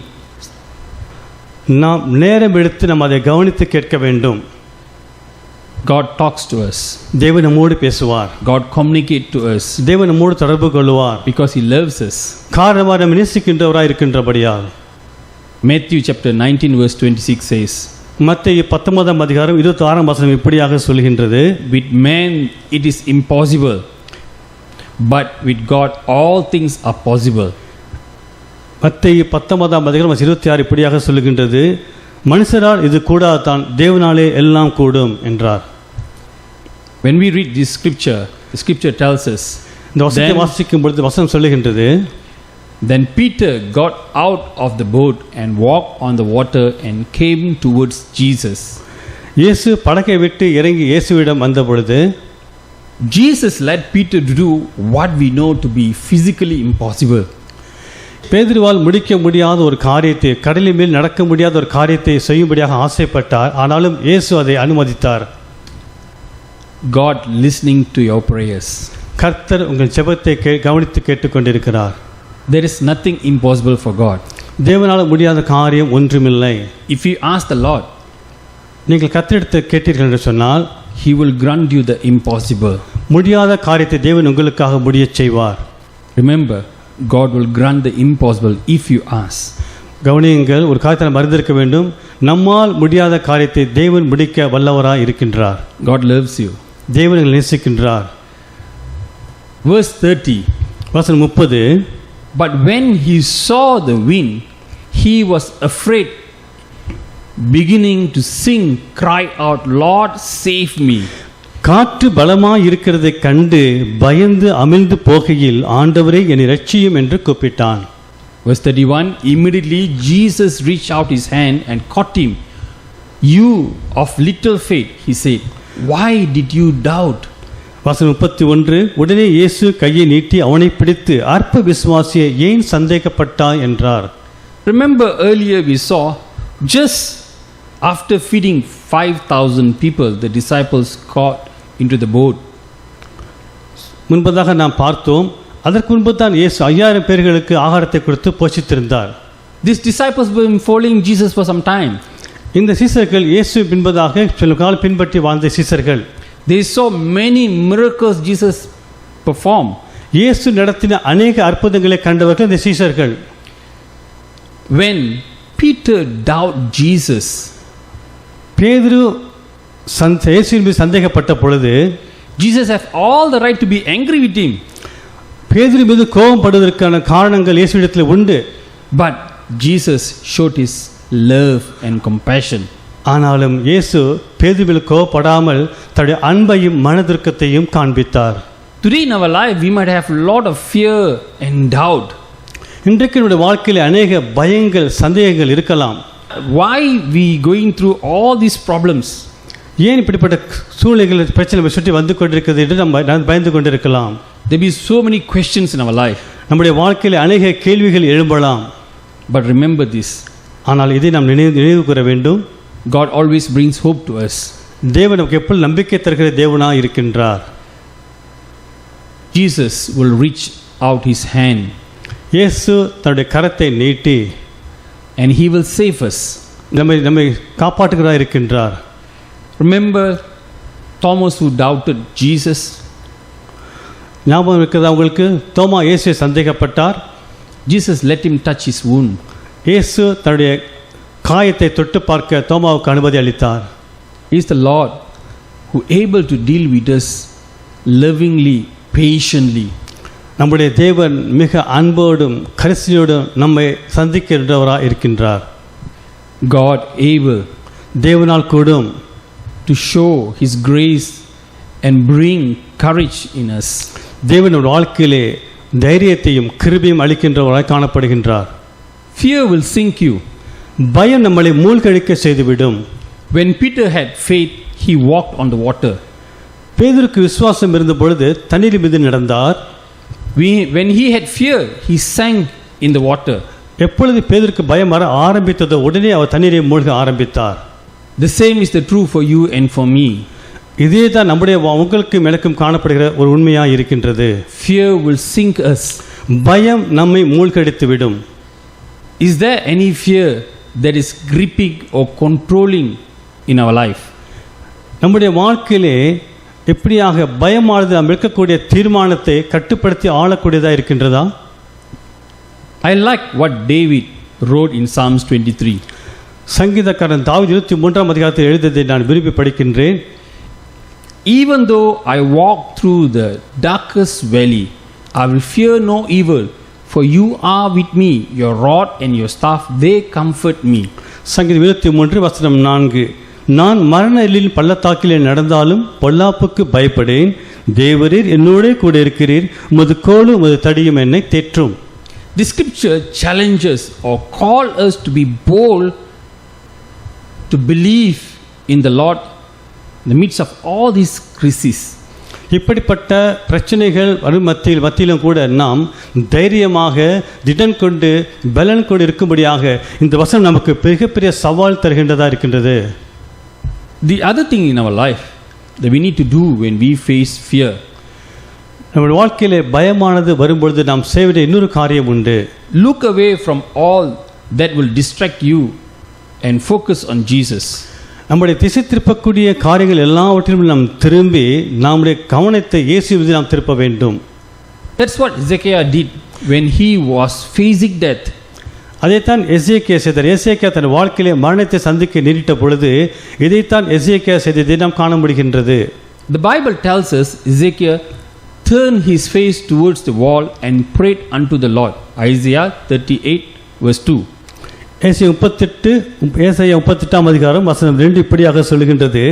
நாம் நேரம் எடுத்து நாம் அதை கவனித்து கேட்க வேண்டும். God talks to us. தேவன் நம்மோடு பேசுவார். God communicates to us தேவன் நம்மோடு தொடர்பு கொள்வார். because he loves us. காரணமாக நாம் நேசிக்கின்றவராய் இருக்கின்றபடியால். Matthew chapter 19 verse 26 says, மத்தேயு 19 அதிகாரம் 26 வசனம் இப்படியாக சொல்கின்றது, with man it is impossible, but with God all things are possible. மத்தேயு 19 அதிகாரம் 26 இப்படியாக சொல்கின்றது, மனுஷரால் இது கூடாதான், தேவனாலே எல்லாம் கூடும் என்றார். When we read this scripture, the scripture tells us, இந்த வசனத்தை வாசிக்கும் பொழுது வசனம் சொல்லுகின்றது, then Peter got out of the boat and walked on the water and came towards Jesus. இயேசு படகை விட்டு இறங்கி இயேசுவிடம் வந்த பொழுது Jesus led Peter to do what we know to be physically impossible. பேதுருவால் முடிக்க முடியாத ஒரு காரியத்தை, கடலின் மேல் நடக்க முடியாத ஒரு காரியத்தை செய்யும்படியாக ஆசைப்பட்டார். ஆனாலும் இயேசு அதை அனுமதித்தார். God listening to your prayers. கர்த்தர் உங்கள் ஜெபத்தை கவனித்து கேட்டுக்கொண்டிருக்கிறார். There is nothing impossible for God. தேவனால் முடியாத காரியம் ஒன்றுமில்லை. If you ask the Lord, நீங்கள் கர்த்தரிடத்தை கேட்டீர்கள் என்று சொன்னால் he will grant you the impossible. முடியாத காரியத்தை தேவன் உங்களுக்காக முடியச் செய்வார். Remember, God will grant the impossible if you ask. கவனியுங்கள், ஒரு காரியத்தை நாம் அறிந்திருக்க வேண்டும். நம்மால் முடியாத காரியத்தை தேவன் முடிக்க வல்லவராய் இருக்கின்றார். God loves you. தேவன் உங்களை நேசிக்கின்றார். Verse 30. வசனம் 30, But when he saw the wind, he was afraid, beginning to sink, cried out, Lord, save me. காற்று பலமாய் இருக்கிறதை கண்டு பயந்து அமிழ்ந்து போகையில், ஆண்டவரே என்னை இரட்சியும் என்று கூப்பிட்டான். Verse 31, immediately Jesus reached out his hand and caught him. You of little faith, he said, why did you doubt? வசனம் 31, உடனே இயேசு கையை நீட்டி அவனை பிடித்து, அற்ப விசுவாசியே, ஏன் சந்தேகப்பட்டாய் என்றார். Remember earlier we saw, just after feeding 5,000 people, the disciples got into the boat. முன்பதாக நாம் பார்த்தோம், அதற்கு முன்பு தான் இயேசு 5000 பேர்களுக்கு ஆகாரத்தை கொடுத்து போஷித்திருந்தார். These disciples were following Jesus for some time. இந்த சீசர்கள் இயேசு பின்பதாக சில காலம் பின்பற்றி வாழ்ந்த சீசர்கள். They saw many miracles Jesus performed. இயேசு நடத்தின அநேக அற்புதங்களை கண்டவர்கள் இந்த சீசர்கள். When Peter doubted Jesus, பேதுரு இயேசுவின் மீது சந்தேகப்பட்ட பொழுது Jesus had all the right to be angry with him. பேதுரு மீது கோபப்படுவதற்கான காரணங்கள் இயேசுவிடத்தில் உண்டு. But Jesus showed his love and compassion. ஆனாலும் இயேசு பேதுருவில் கோபப்படாமல் தன்னுடைய அன்பையும் மனதிற்கத்தையும் காண்பித்தார். Today in our life we might have a lot of fear and doubt. இன்றைக்கு நம்முடைய வாழ்க்கையில் அநேக பயங்கள் சந்தேகங்கள் இருக்கலாம். Why we going through all these problems? ஏன் இப்படிப்பட்ட சூழ்நிலைகள் பிரச்சனை சுற்றி வந்து கொண்டிருக்கிறது என்று நம்ம பயந்து கொண்டிருக்கலாம். There be so many questions in our life. நம்முடைய வாழ்க்கையில் அநேக கேள்விகள் எழும்பலாம். But remember this. ஆனால் இதை நாம் நினைவு கூற வேண்டும். God always brings hope to us. தேவன் நமக்கு எப்பொழுது நம்பிக்கை தருகிற தேவனாக இருக்கின்றார். Jesus will reach out his hand இயேசு தன்னுடைய கரத்தை நீட்டி and he will save us. நம்மை காப்பாற்றுகிறார் இருக்கின்றார். Remember Thomas who doubted Jesus? ஞாபகம் இருக்கிறதா உங்களுக்கு? தோமா இயேசுவை சந்தேகப்பட்டார். Jesus let him touch his wound. இயேசு தன்னுடைய காயத்தை தொட்டு பார்க்க தோமாவுக்கு அனுமதி அளித்தார். He is the Lord who able to deal with us lovingly, patiently. நம்முடைய தேவன் மிக அன்போடும் கரிசனையோடும் நம்மை சந்திக்கின்றவராக இருக்கின்றார். God able தேவனால் கூடும் to show his grace and bring courage in us. தேவனுடைய வாழ்க்கையிலே தைரியத்தையும் கிருபையும் அளிக்கின்றவராய் காணப்படுகின்றார். Fear will sink you. பயம் நம்மளை மூழ்கடிக்க செய்துவிடும். When Peter had faith, he walked on the water. பேதுருக்கு விசுவாசம் இருந்த பொழுது தண்ணீர் மீது நடந்தார். When he had fear, he sank in the water. எப்பொழுது பேதுருக்கு பயம் வர ஆரம்பித்ததோ உடனே அவர் தண்ணீரை மூழ்க ஆரம்பித்தார். The same is the true for you and for me. இதே தான் நம்முடைய உங்களுக்கும் எனக்கும் காணப்படுகிற ஒரு உண்மையாக இருக்கின்றது. Fear will sink us. பயம் நம்மை மூழ்கடித்துவிடும். Is there any fear that is gripping or controlling in our life? நம்முடைய வாழ்க்கையிலே எப்படியாக பயமானது நாம் எடுக்கக்கூடிய தீர்மானத்தை கட்டுப்படுத்தி ஆளக்கூடியதாக இருக்கின்றதா? I like what David wrote in Psalms 23. சங்கீதக்காரன் தாவீது 23ஆம் அதிகாரத்தில் எழுதியதை நான் விரும்பி படிக்கின்றேன். Even though I walk through the darkest valley, I will fear no evil, for you are with me, your rod and your staff, they comfort me. சங்கீதம் 23 வசனம் 4. நான் மரண இருளின் பள்ளத்தாக்கிலே நடந்தாலும் பொல்லாப்புக்கு பயப்படேன், தேவரீர் என்னோடே கூட இருக்கிறீர், உமது கோலும் உமது தடியும் என்னை தேற்றும். The scripture challenges or call us to be bold to believe in the Lord in the midst of all these crises. இப்படிப்பட்ட பிரச்சனைகள் மத்தியிலும் கூட நாம் தைரியமாக திடன் கொண்டு பலன் கொண்டு இருக்கும்படியாக இந்த வசனம் நமக்கு மிகப்பெரிய சவால் தருகின்றதா இருக்கின்றது. The other thing in our life that we need to do when we face fear, நம்முடைய வாழ்க்கையிலே பயமானது வரும்பொழுது நாம் செய்ய வேண்டிய இன்னொரு காரியம் உண்டு. look away from all that will distract you and focus on Jesus. நம்முடைய திசை திருப்பக்கூடிய காரியங்கள் எல்லாவற்றிலும் நாம் திரும்பி நம்முடைய கவனத்தை இயேசு மீது நாம் திருப்ப வேண்டும். That's what Hezekiah did when he was facing death. அதைத்தான் எசேக்கியா செய்தார். எசேக்கியா தன் வாழ்க்கையிலே மரணத்தை சந்திக்க நேரிட்ட பொழுது இதைத்தான் எசேக்கியா செய்ததை நாம் காண முடிகின்றது. The Bible tells us Hezekiah turned his face towards the wall and prayed unto the Lord. Isaiah 38 verse 2. ஏசாயா 38ஆம் அதிகாரம் வசனம் 2 இப்படியாக சொல்லுகின்றது.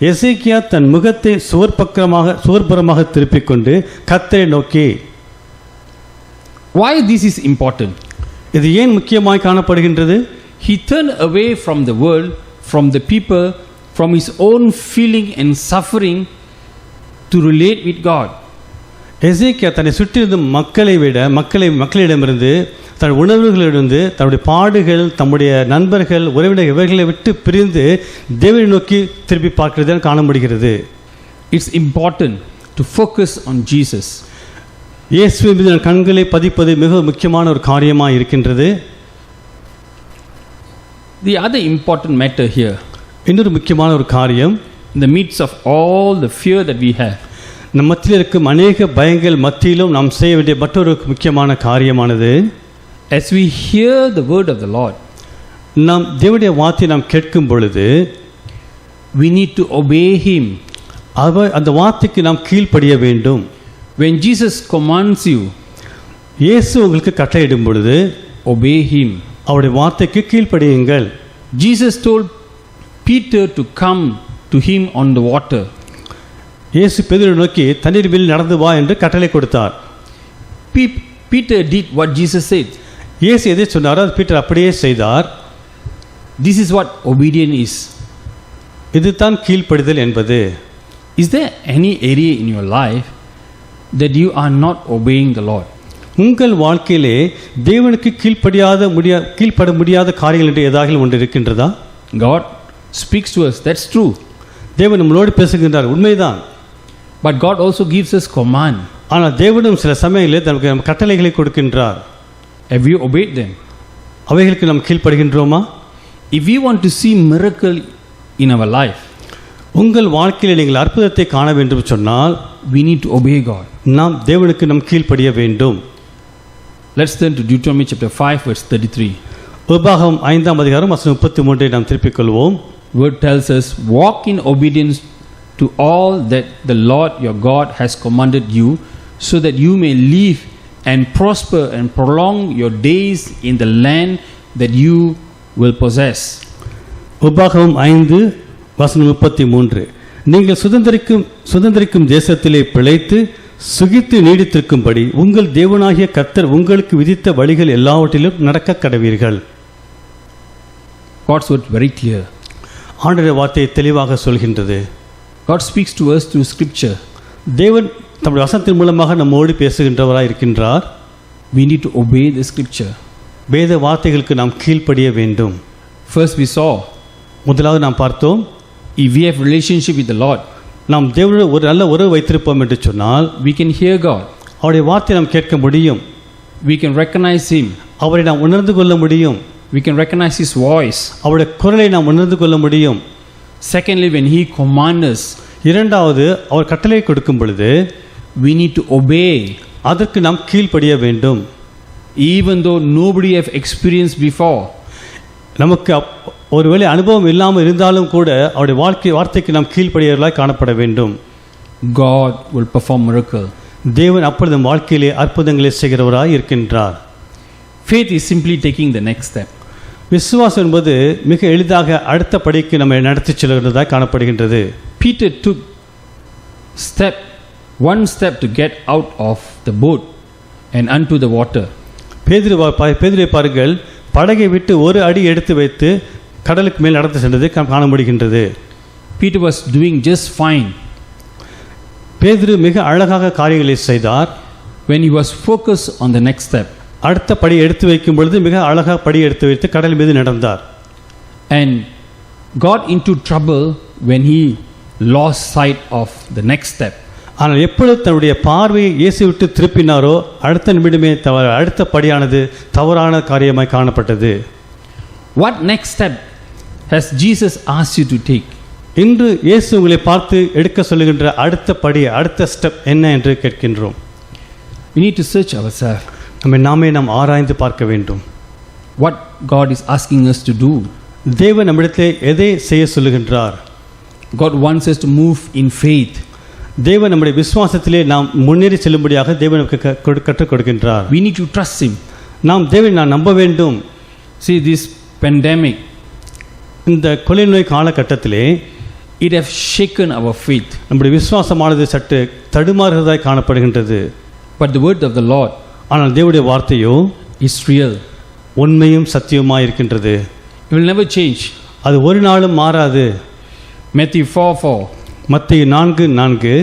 எசேக்கியா தன் முகத்தை சுவர்புறமாக திருப்பிக் கொண்டு கர்த்தரை நோக்கி. Why this is important? இது ஏன் முக்கியமாய் காணப்படுகின்றது? He turned away from the world, from the people, from his own feeling and suffering to relate with God. எசேக்கியா தன்னை சுற்றியிருந்த மக்களிடமிருந்து தன் உணர்வுகளிலிருந்து தன்னுடைய பாடுகள் தம்முடைய நண்பர்கள் உறவினர் இவர்களை விட்டு பிரிந்து தேவனை நோக்கி திருப்பி பார்க்கிறதை காண முடிகிறது. It's important to focus on Jesus. இயேசுவின் மீது நம் கண்களை பதிப்பது மிக முக்கியமான ஒரு காரியமாக இருக்கின்றது. The other important matter here, இன்னொரு முக்கியமான ஒரு காரியம், in the midst of all the fear that we have, நம் மத்தியில் இருக்கும் அநேக பயங்கள் மத்தியிலும் நாம் செய்ய வேண்டிய மற்றொரு முக்கியமான காரியமானது, as we hear the word of the Lord, நாம் தேவனுடைய வார்த்தையை நாம் கேட்கும் பொழுது we need to obey Him. அந்த வார்த்தைக்கு நாம் கீழ்ப்படிய வேண்டும். When Jesus commands you, இயேசு உங்களுக்கு கட்டளையிடும் பொழுது obey Him. அவருடைய வார்த்தைக்கு கீழ்ப்படியுங்கள். Jesus told Peter to come to Him on the water. இயேசு பேதுருவை நோக்கி தண்ணீர் மேல் நடந்து வா என்று கட்டளை கொடுத்தார். Peter did what Jesus said. இயேசு எதை சொன்னாரோ அது பீட்டர் அப்படியே செய்தார். This is what obedience is. இதுதான் கீழ்ப்படிதல் என்பது. Is there any area in your life that you are not obeying the Lord? உங்கள் வாழ்க்கையிலே தேவனுக்கு கீழ்ப்பட முடியாத காரியங்கள் என்று ஏதாவது ஒன்று இருக்கின்றதா? God speaks to us, that's true. தேவன் நம்மளோடு பேசுகின்றார், உண்மைதான். But God also gives us command. ஆனால் தேவனும் சில சமயங்களில் நமக்கு கட்டளைகளை கொடுக்கின்றார். Have you obeyed them? அவைகளுக்கு நாம் கீழ்ப்படுகின்றோமா? If we want to see miracle in our life, உங்கள் வாழ்க்கையில் நீங்கள் அற்புதத்தை காண வேண்டும் சொன்னால் we need to obey God. நாம் தேவனுக்கு நாம் கீழ்ப்படிய வேண்டும். Let's turn to Deuteronomy chapter 5 verse 33. உபாகமம் 5ஆம் அதிகாரம் வசனம் 33 நாம் திருப்பிக் கொள்வோம். Word tells us, walk in obedience to all that the Lord your God has commanded you, so that you may live and prosper and prolong your days in the land that you will possess. உபாகமம் 5 வசனம் 33. நீங்கள் சுதந்திரிக்கும் தேசத்திலே பிழைத்து சுகித்து நீடித்திருக்கும்படி உங்கள் தேவனாகிய கர்த்தர் உங்களுக்கு விதித்த வழிகள் எல்லாவற்றிலும் நடக்க கடவீர்கள். God's word very clear. ஆண்டவருடைய வார்த்தை தெளிவாக சொல்கின்றது. God speaks to us through scripture. தேவன் தம்முடைய வசனத்தின் மூலமாக நம்மோடு பேசுகின்றவராய் இருக்கின்றார். We need to obey the scripture. வேத வார்த்தைகளுக்கு நாம் கீழ்ப்படிய வேண்டும். First we saw, முதலாவது நாம் பார்த்தோம், if we have relationship with the Lord, நாம் தேவனோடு ஒரு நல்ல உறவு வைத்திருப்போம் என்று சொன்னால் we can hear God. அவருடைய வார்த்தையை நாம் கேட்க முடியும். We can recognize Him. அவரை நாம் உணர்ந்து கொள்ள முடியும். We can recognize His voice. அவருடைய குரலை நாம் உணர்ந்து கொள்ள முடியும். Secondly, when He commands us, இரண்டாவது அவர் கட்டளை கொடுக்கும் பொழுது we need to obey. அதற்கு நாம் கீழ்ப்படிய வேண்டும். Even though nobody have experienced before, நமக்கு ஒருவேளை அனுபவம் இல்லாமல் இருந்தாலும் கூட அவருடைய வார்த்தைக்கு நாம் கீழ்ப்படியவர்களாய் காணப்பட வேண்டும். God will perform miracle. தேவன் அப்பொழுது நம் வாழ்க்கையிலே அற்புதங்களை செய்கிறவராய் இருக்கின்றார். Faith is simply taking the next step. விசுவாசம் என்பது மிக எளிதாக அடுத்த படிக்கு நம்மை நடத்தி செல்கிறதாய் காணப்படுகின்றது. Peter took one step to get out of the boat and unto the water. பேதுருவை பாருங்கள், படகை விட்டு ஒரு அடி எடுத்து வைத்து கடலுக்கு மேல் நடந்து சென்றதை காண முடிகின்றது. Peter was doing just fine. பேதுரு மிக அழகாக காரியங்களை செய்தார். When he was focused on the next step. அடுத்த படி எடுத்து வைக்கும் பொழுது மிக அழகாக படி எடுத்து வைத்து கடல் மீது நடந்தார். And got into trouble when he lost sight of the next step. ஆனால் எப்பொழுது தன்னுடைய பார்வையை இயேசு விட்டு திருப்பினாரோ அடுத்த நிமிடமே அடுத்த படியானது தவறான காரியமாய் காணப்பட்டது. What next step has Jesus asked you to take? இன்று இயேசு உங்களை பார்த்து எடுக்க சொல்லுகின்ற அடுத்த படி, அடுத்த ஸ்டெப் என்ன என்று கேட்கின்றோம். We need to search ourselves. நாமே நாம் ஆராய்ந்து பார்க்க வேண்டும். What God is asking us to do. தேவன் நம்மிடத்திலே எதை செய்ய சொல்லுகின்றார்? God wants us to move in faith. தேவன் நம்முடைய விசுவாசத்திலே நாம் முன்னேறி செல்லும்படியாக தேவன் கற்றுக் கொடுக்கின்றார். We need to trust Him. நாம் தேவனை நம்ப வேண்டும். See, this pandemic, இந்த கொலை நோய் காலகட்டத்திலே it has shaken our faith. நம்முடைய விசுவாசமானது சற்று தடுமாறுவதாய் காணப்படுகின்றது. But the word of the Lord, ஆனால் தேவனுடைய வார்த்தையோ is real. உண்மையும் சத்தியமாய் இருக்கின்றது. It will never change. அது ஒரு நாளும் மாறாது. Matthew 4:4. மத்தேயு 4:4.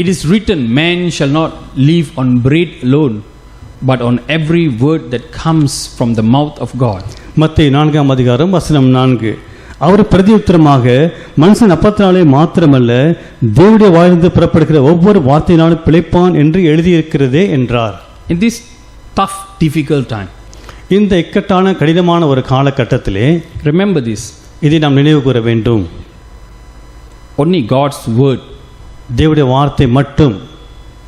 It is written, man shall not live on bread alone, but on every word that comes from the mouth of God. மத்தேயு 4ஆம் அதிகாரம் வசனம் 4. அவர் பிரதியுத்தரமாக, மனுஷன் அப்பத்தினாலே மாத்திரமல்ல தேவனுடைய வாயிலிருந்து புறப்படுகிற ஒவ்வொரு வார்த்தையினாலும் பிழைப்பான் என்று எழுதியிருக்கிறதே என்றார். In this tough, difficult time, இந்த இக்கட்டான கடினமான ஒரு காலகட்டத்திலே remember this. இதை நாம் நினைவு கூற வேண்டும். Only God's word தேவனுடைய வார்த்தை மட்டும்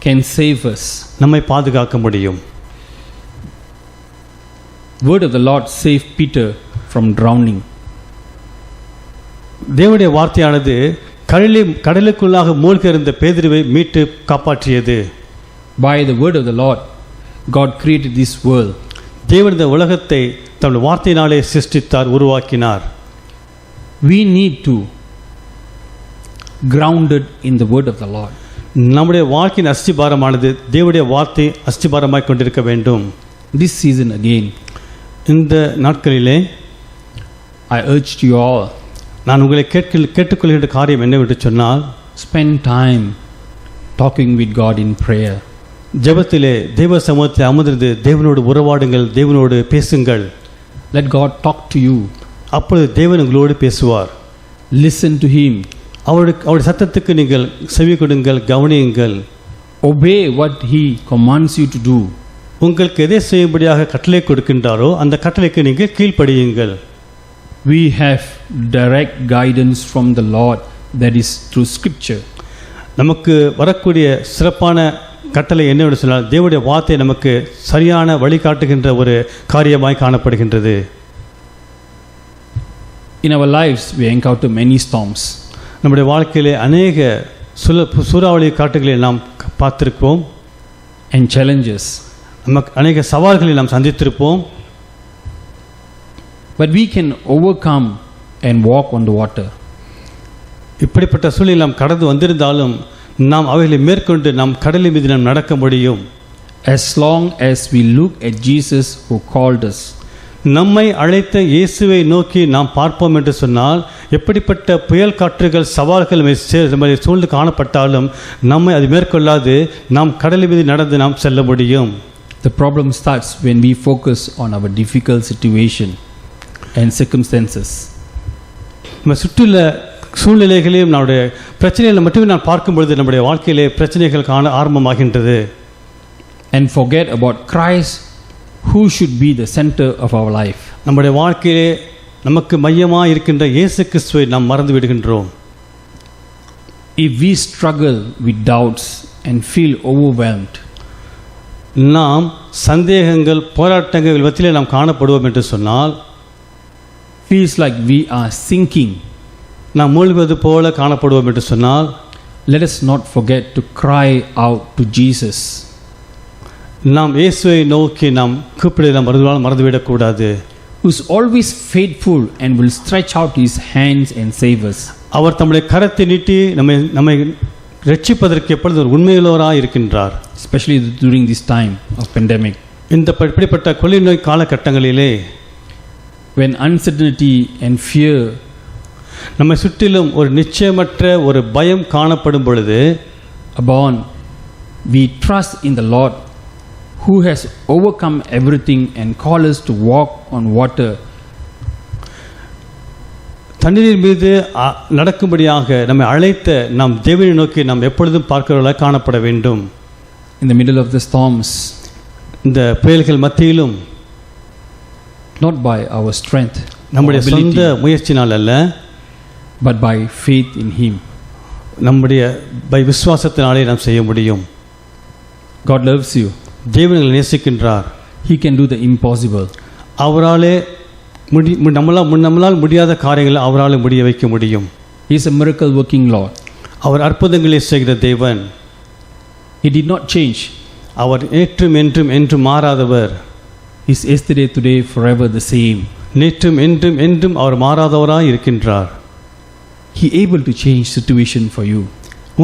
can save us. நம்மை பாதுகாக்க முடியும். Word of the Lord saved Peter from drowning. தேவனுடைய வார்த்தையானது கடலுக்குள்ளாக மூழ்க இருந்த பேதுருவை மீட்டு காப்பாற்றியது. By the word of the Lord, God created this world. தேவன் இந்த உலகத்தை தம்முடைய வார்த்தையினாலே சிருஷ்டித்தார், உருவாக்கினார். We need to grounded in the word of the Lord. நம்முடைய வாழ்க்கையின் அஸ்திபாரமானது தேவனுடைய வார்த்தை அஸ்திபாரமாய் கொண்டிருக்க வேண்டும். This season again, இந்த நாட்களிலே I urge you all, நான் உங்களை கேட்டுக்கொள்கின்ற காரியம் என்னவென்று சொன்னால், spend time talking with God in prayer. ஜெபத்திலே தேவ சமூகத்தில் அமர்ந்து தேவனோடு உறவாடுங்கள், தேவனோடு பேசுங்கள். Let God talk to you. அப்பொழுது தேவன் உங்களோடு பேசுவார். Listen to Him. அவருடைய சத்தத்துக்கு நீங்கள் செவி கொடுங்கள், கவனியுங்கள். Obey what He commands you to do. உங்களுக்கு எதை செய்யும்படியாக கட்டளை கொடுக்கின்றாரோ அந்த கட்டளைக்கு நீங்கள் கீழ்ப்படியுங்கள். We have direct guidance from the Lord, that is through Scripture. நமக்கு வரக்கூடிய சிறப்பான கட்டளை என்னவென்று சொன்னால், தேவனுடைய வார்த்தை நமக்கு சரியான வழிகாட்டுகின்ற ஒரு காரியமாய் காணப்படுகின்றது. In our lives, we encounter many storms. நம்முடைய வாழ்க்கையிலே அநேக சூறாவளி காட்டுகளை நாம் பார்த்திருப்போம். And challenges. நமக்கு அநேக சவால்களை நாம் சந்தித்திருப்போம். But we can overcome and walk on the water. இப்படிப்பட்ட சூழலில் நாம் கடந்து வந்திருந்தாலும் நாம் அவைகளை மேற்கொண்டு நாம் கடலின் மீது நாம் நடக்க முடியும். As long as we look at Jesus who called us. நம்மை அழைத்த இயேசுவை நோக்கி நாம் பார்ப்போம் என்று சொன்னால், எப்படிப்பட்ட புயல் காற்றுகள் சவால்கள் நம்மை சூழ்ந்து காணப்பட்டாலும் நம்மை அது மேற்கொள்ளாது நாம் கடலின் மீது நடந்து நாம் செல்ல முடியும். The problem starts when we focus on our difficult situation and circumstances. நம்ம சுற்றியுள்ள சூழ்நிலைகளையும் நம்முடைய பிரச்சனைகளை மட்டுமே நான் பார்க்கும் பொழுது நம்முடைய வாழ்க்கையிலே பிரச்சனைகள் காண ஆரம்பமாகின்றது. And forget about Christ, who should be the center of our life. நம்முடைய வாழ்க்கையிலே நமக்கு மையமாக இருக்கின்ற இயேசு கிறிஸ்துவை நாம் மறந்து விடுகின்றோம். If we struggle with doubts and feel overwhelmed, நாம் சந்தேகங்கள் போராட்டங்கள் மத்தியிலே நாம் காணப்படுவோம் என்று சொன்னால், feels like we are sinking, நாம் மூழ்குவது போல காணப்படுவோம் என்று சொன்னால், let us not forget to cry out to Jesus. நாம் இயேசுவை நோக்கி நாம் கூப்பிட நாம் மறந்துவிடக்கூடாது. Who is always faithful and will stretch out His hands and save us. அவர் தம்முடைய கரத்தை நீட்டி நம்மை ரட்சிப்பதற்கு எப்பொழுது ஒரு உண்மையுள்ளவராக இருக்கின்றார். Especially during this time of pandemic. இந்த இப்படிப்பட்ட கொள்ளை நோய் காலகட்டங்களிலே, when uncertainty and fear, நம்மை சுற்றிலும் ஒரு நிச்சயமற்ற ஒரு பயம் காணப்படும் பொழுது, abound, we trust in the Lord who has overcome everything and called us to walk on water. தண்ணீரின் மீது நடக்கும்படியாக நம்மை அழைத்த நாம் தேவனை நோக்கி நாம் எப்பொழுதும் பார்க்கிறவர்களாக காணப்பட வேண்டும். In the middle of the storms, இந்த புயல்கள் மத்தியிலும், not by our strength, நம்முடைய சொந்த முயற்சினால் அல்ல, but by faith in Him. நம்முடைய விசுவாசத்தினாலே நாம் செய்ய முடியும். God loves you. தேவனை நேசிக்கின்றார். He can do the impossible. அவராலே நம்மளால் முடியாத காரியங்களை அவரால் முடிய வைக்க முடியும். He is a miracle working Lord. அவர் அற்புதங்களை செய்கிற தேவன். He did not change. அவர் நேற்றும் என்றும் என்றும் மாறாதவர். He is yesterday, today, forever the same. நேற்றும் என்றும் என்றும் அவர் மாறாதவராய் இருக்கின்றார். He able to change situation for you.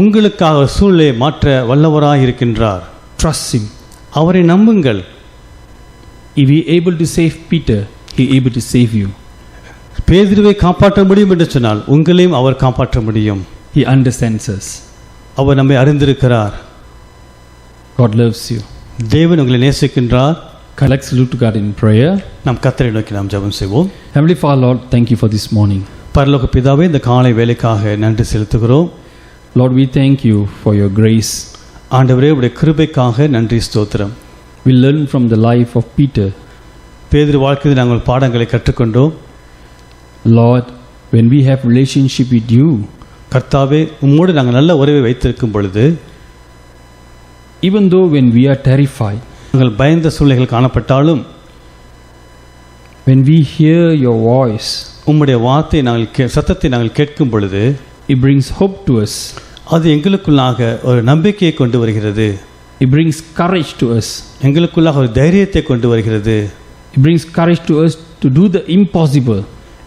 உங்களுக்காக சூழ்நிலை மாற்ற வல்லவராய் இருக்கின்றார். Trust Him. அவரை நம்புங்கள். If He able to save Peter, He able to save you. பேதுருவை காப்பாற்ற முடியும் என்று சொன்னால் உங்களையும் அவர் காப்பாற்ற முடியும். He understands us. அவர் நம்மை அறிந்திருக்கிறார். God loves you. தேவன் உங்களை நேசிக்கின்றார். Let's look to God in prayer. நாம் கர்த்தரை நோக்கி நாம் ஜெபம் செய்வோம். Heavenly Father, Lord, thank you for this morning. பரலோக பிதாவே, இந்த காலை வேலைக்காக நன்றி செலுத்துகிறோம். Lord, we thank you for your grace. ஆண்டவரே, உடைய கிருபைக்காக நன்றி ஸ்தோத்திரம். We learn from the life of Peter. பேதுரு வாழ்க்கையில் நாங்கள் பாடங்களை கற்றுக்கொண்டோம். Lord, when we have relationship with you, கர்த்தாவே, உம்மோடு நாங்கள் நல்ல உறவை வைத்திருக்கும் பொழுது, even though when we are terrified, நாங்கள் பயந்த சூழ்நிலைகள் காணப்பட்டாலும், when we hear your voice, உம்முடைய வார்த்தை நாங்கள் சத்தத்தை நாங்கள் கேட்கும் பொழுது, it brings hope to us. அது எங்களுக்குள்ளாக ஒரு நம்பிக்கையை கொண்டு வருகிறது. It brings courage to us. எங்களுக்குள்ளாக ஒரு தைரியத்தை கொண்டு வருகிறது. It brings courage to us to do the impossible.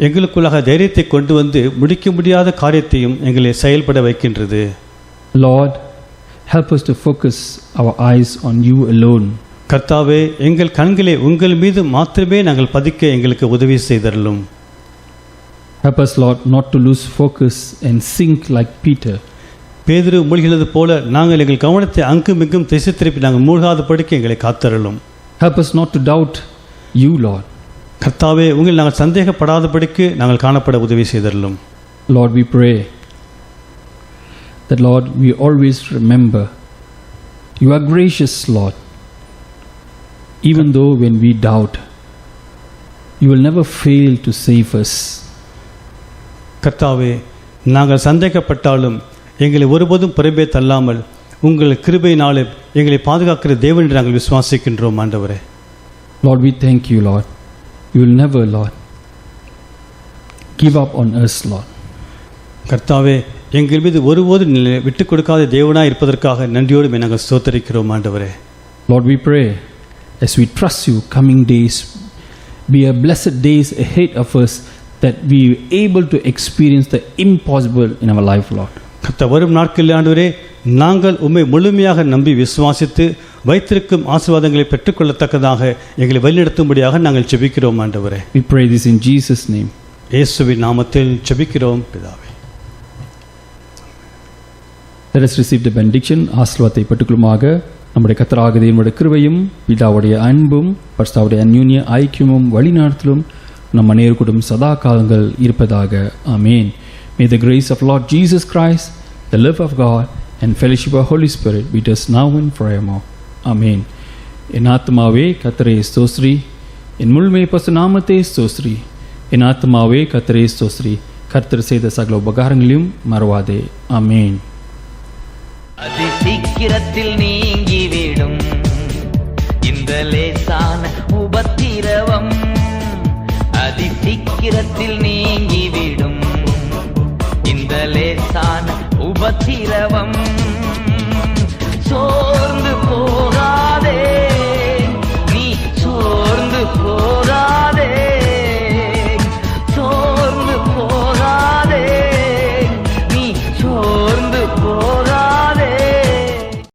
எங்களுக்குள்ளாக தைரியத்தை கொண்டு வந்து முடிக்க முடியாத காரியத்தையும் எங்களை செயல்பட வைக்கின்றது. Lord, help us to focus our eyes on you alone. கர்த்தாவே, எங்கள் கண்களை உங்கள் மீது மாத்திரமே நாங்கள் பதிக்க எங்களுக்கு உதவி செய்தருளும். Help us, Lord, not to lose focus and sink like Peter. பேதுரு மூழ்கினது போல நாங்கள் எங்கள் கவனத்தை அங்கும் இங்கும் திசை திருப்பி நாங்கள் மூழ்காதபடிக்கு எங்களை காத்தருளும். Help us not to doubt you, Lord. கர்த்தாவே, உங்கள் நாங்கள் சந்தேகப்படாதபடிக்கு நாங்கள் காணப்பட உதவி செய்தருளும். Lord, we pray that, Lord, we always remember you are gracious, Lord. Even though when we doubt, you will never fail to save us. கர்த்தாவே, நாங்கள் சந்தேகப்பட்டாலும் எங்களை ஒருபோதும் புறம்பே தள்ளாமல் உங்கள் கிருபையினாலே எங்களை பாதுகாக்கிற தேவன் என்று நாங்கள் விசுவாசிக்கின்றோம். ஆண்டவரே, Lord, we thank you, Lord. You will never, Lord, give up on us, Lord. கர்த்தாவே, எங்கள் மீது ஒருபோதும் விட்டுக் கொடுக்காத தேவனாய் இருப்பதற்காக நன்றியோடு நாங்கள் ஸ்தோத்திரிக்கிறோம். ஆண்டவரே, Lord, we pray as we trust you, coming days be a blessed days ahead of us, that we are able to experience the impossible in our life, Lord. கர்த்தா, வரும் நாட்களில் ஆண்டவரே, நாங்கள் உம்மை முழுமையாக நம்பி விசுவாசித்து வைத்திருக்கும் ஆசீர்வாதங்களை பெற்றுக்கொள்ளத்தக்கதாக எங்களை வழிநடத்தும்படியாக நாங்கள் ஜெபிக்கிறோம். ஆண்டவரே, We pray this in Jesus' name. இயேசுவின் நாமத்தில் ஜெபிக்கிறோம் பிதாவே. Let us receive the benediction. ஆசீர்வாதத்தை பெற்றுக்கொள்ளுமாக. நம்முடைய கர்த்தராகிய தேவனுடைய கிருபையும் பிதாவுடைய அன்பும் பரிசுத்தருடைய அந்யோன்ய ஐக்கியமும் வழிநடத்தலும் நம் அனைவருக்கும் சதா காலங்கள் இருப்பதாக. ஆமென். May the grace of Lord Jesus Christ, the love of God and fellowship of Holy Spirit be with us now and forevermore. Amen. என் ஆத்மாவே கர்த்தரை ஸ்தோத்திரி, என் முழுமை பசு நாமத்தை ஸ்தோத்திரி. என் ஆத்மாவே கர்த்தரை ஸ்தோத்திரி, கர்த்தர் செய்த சகல உபகாரங்களையும் மறவாதே. ஆமென். அதி சீக்கிரத்தில் நீ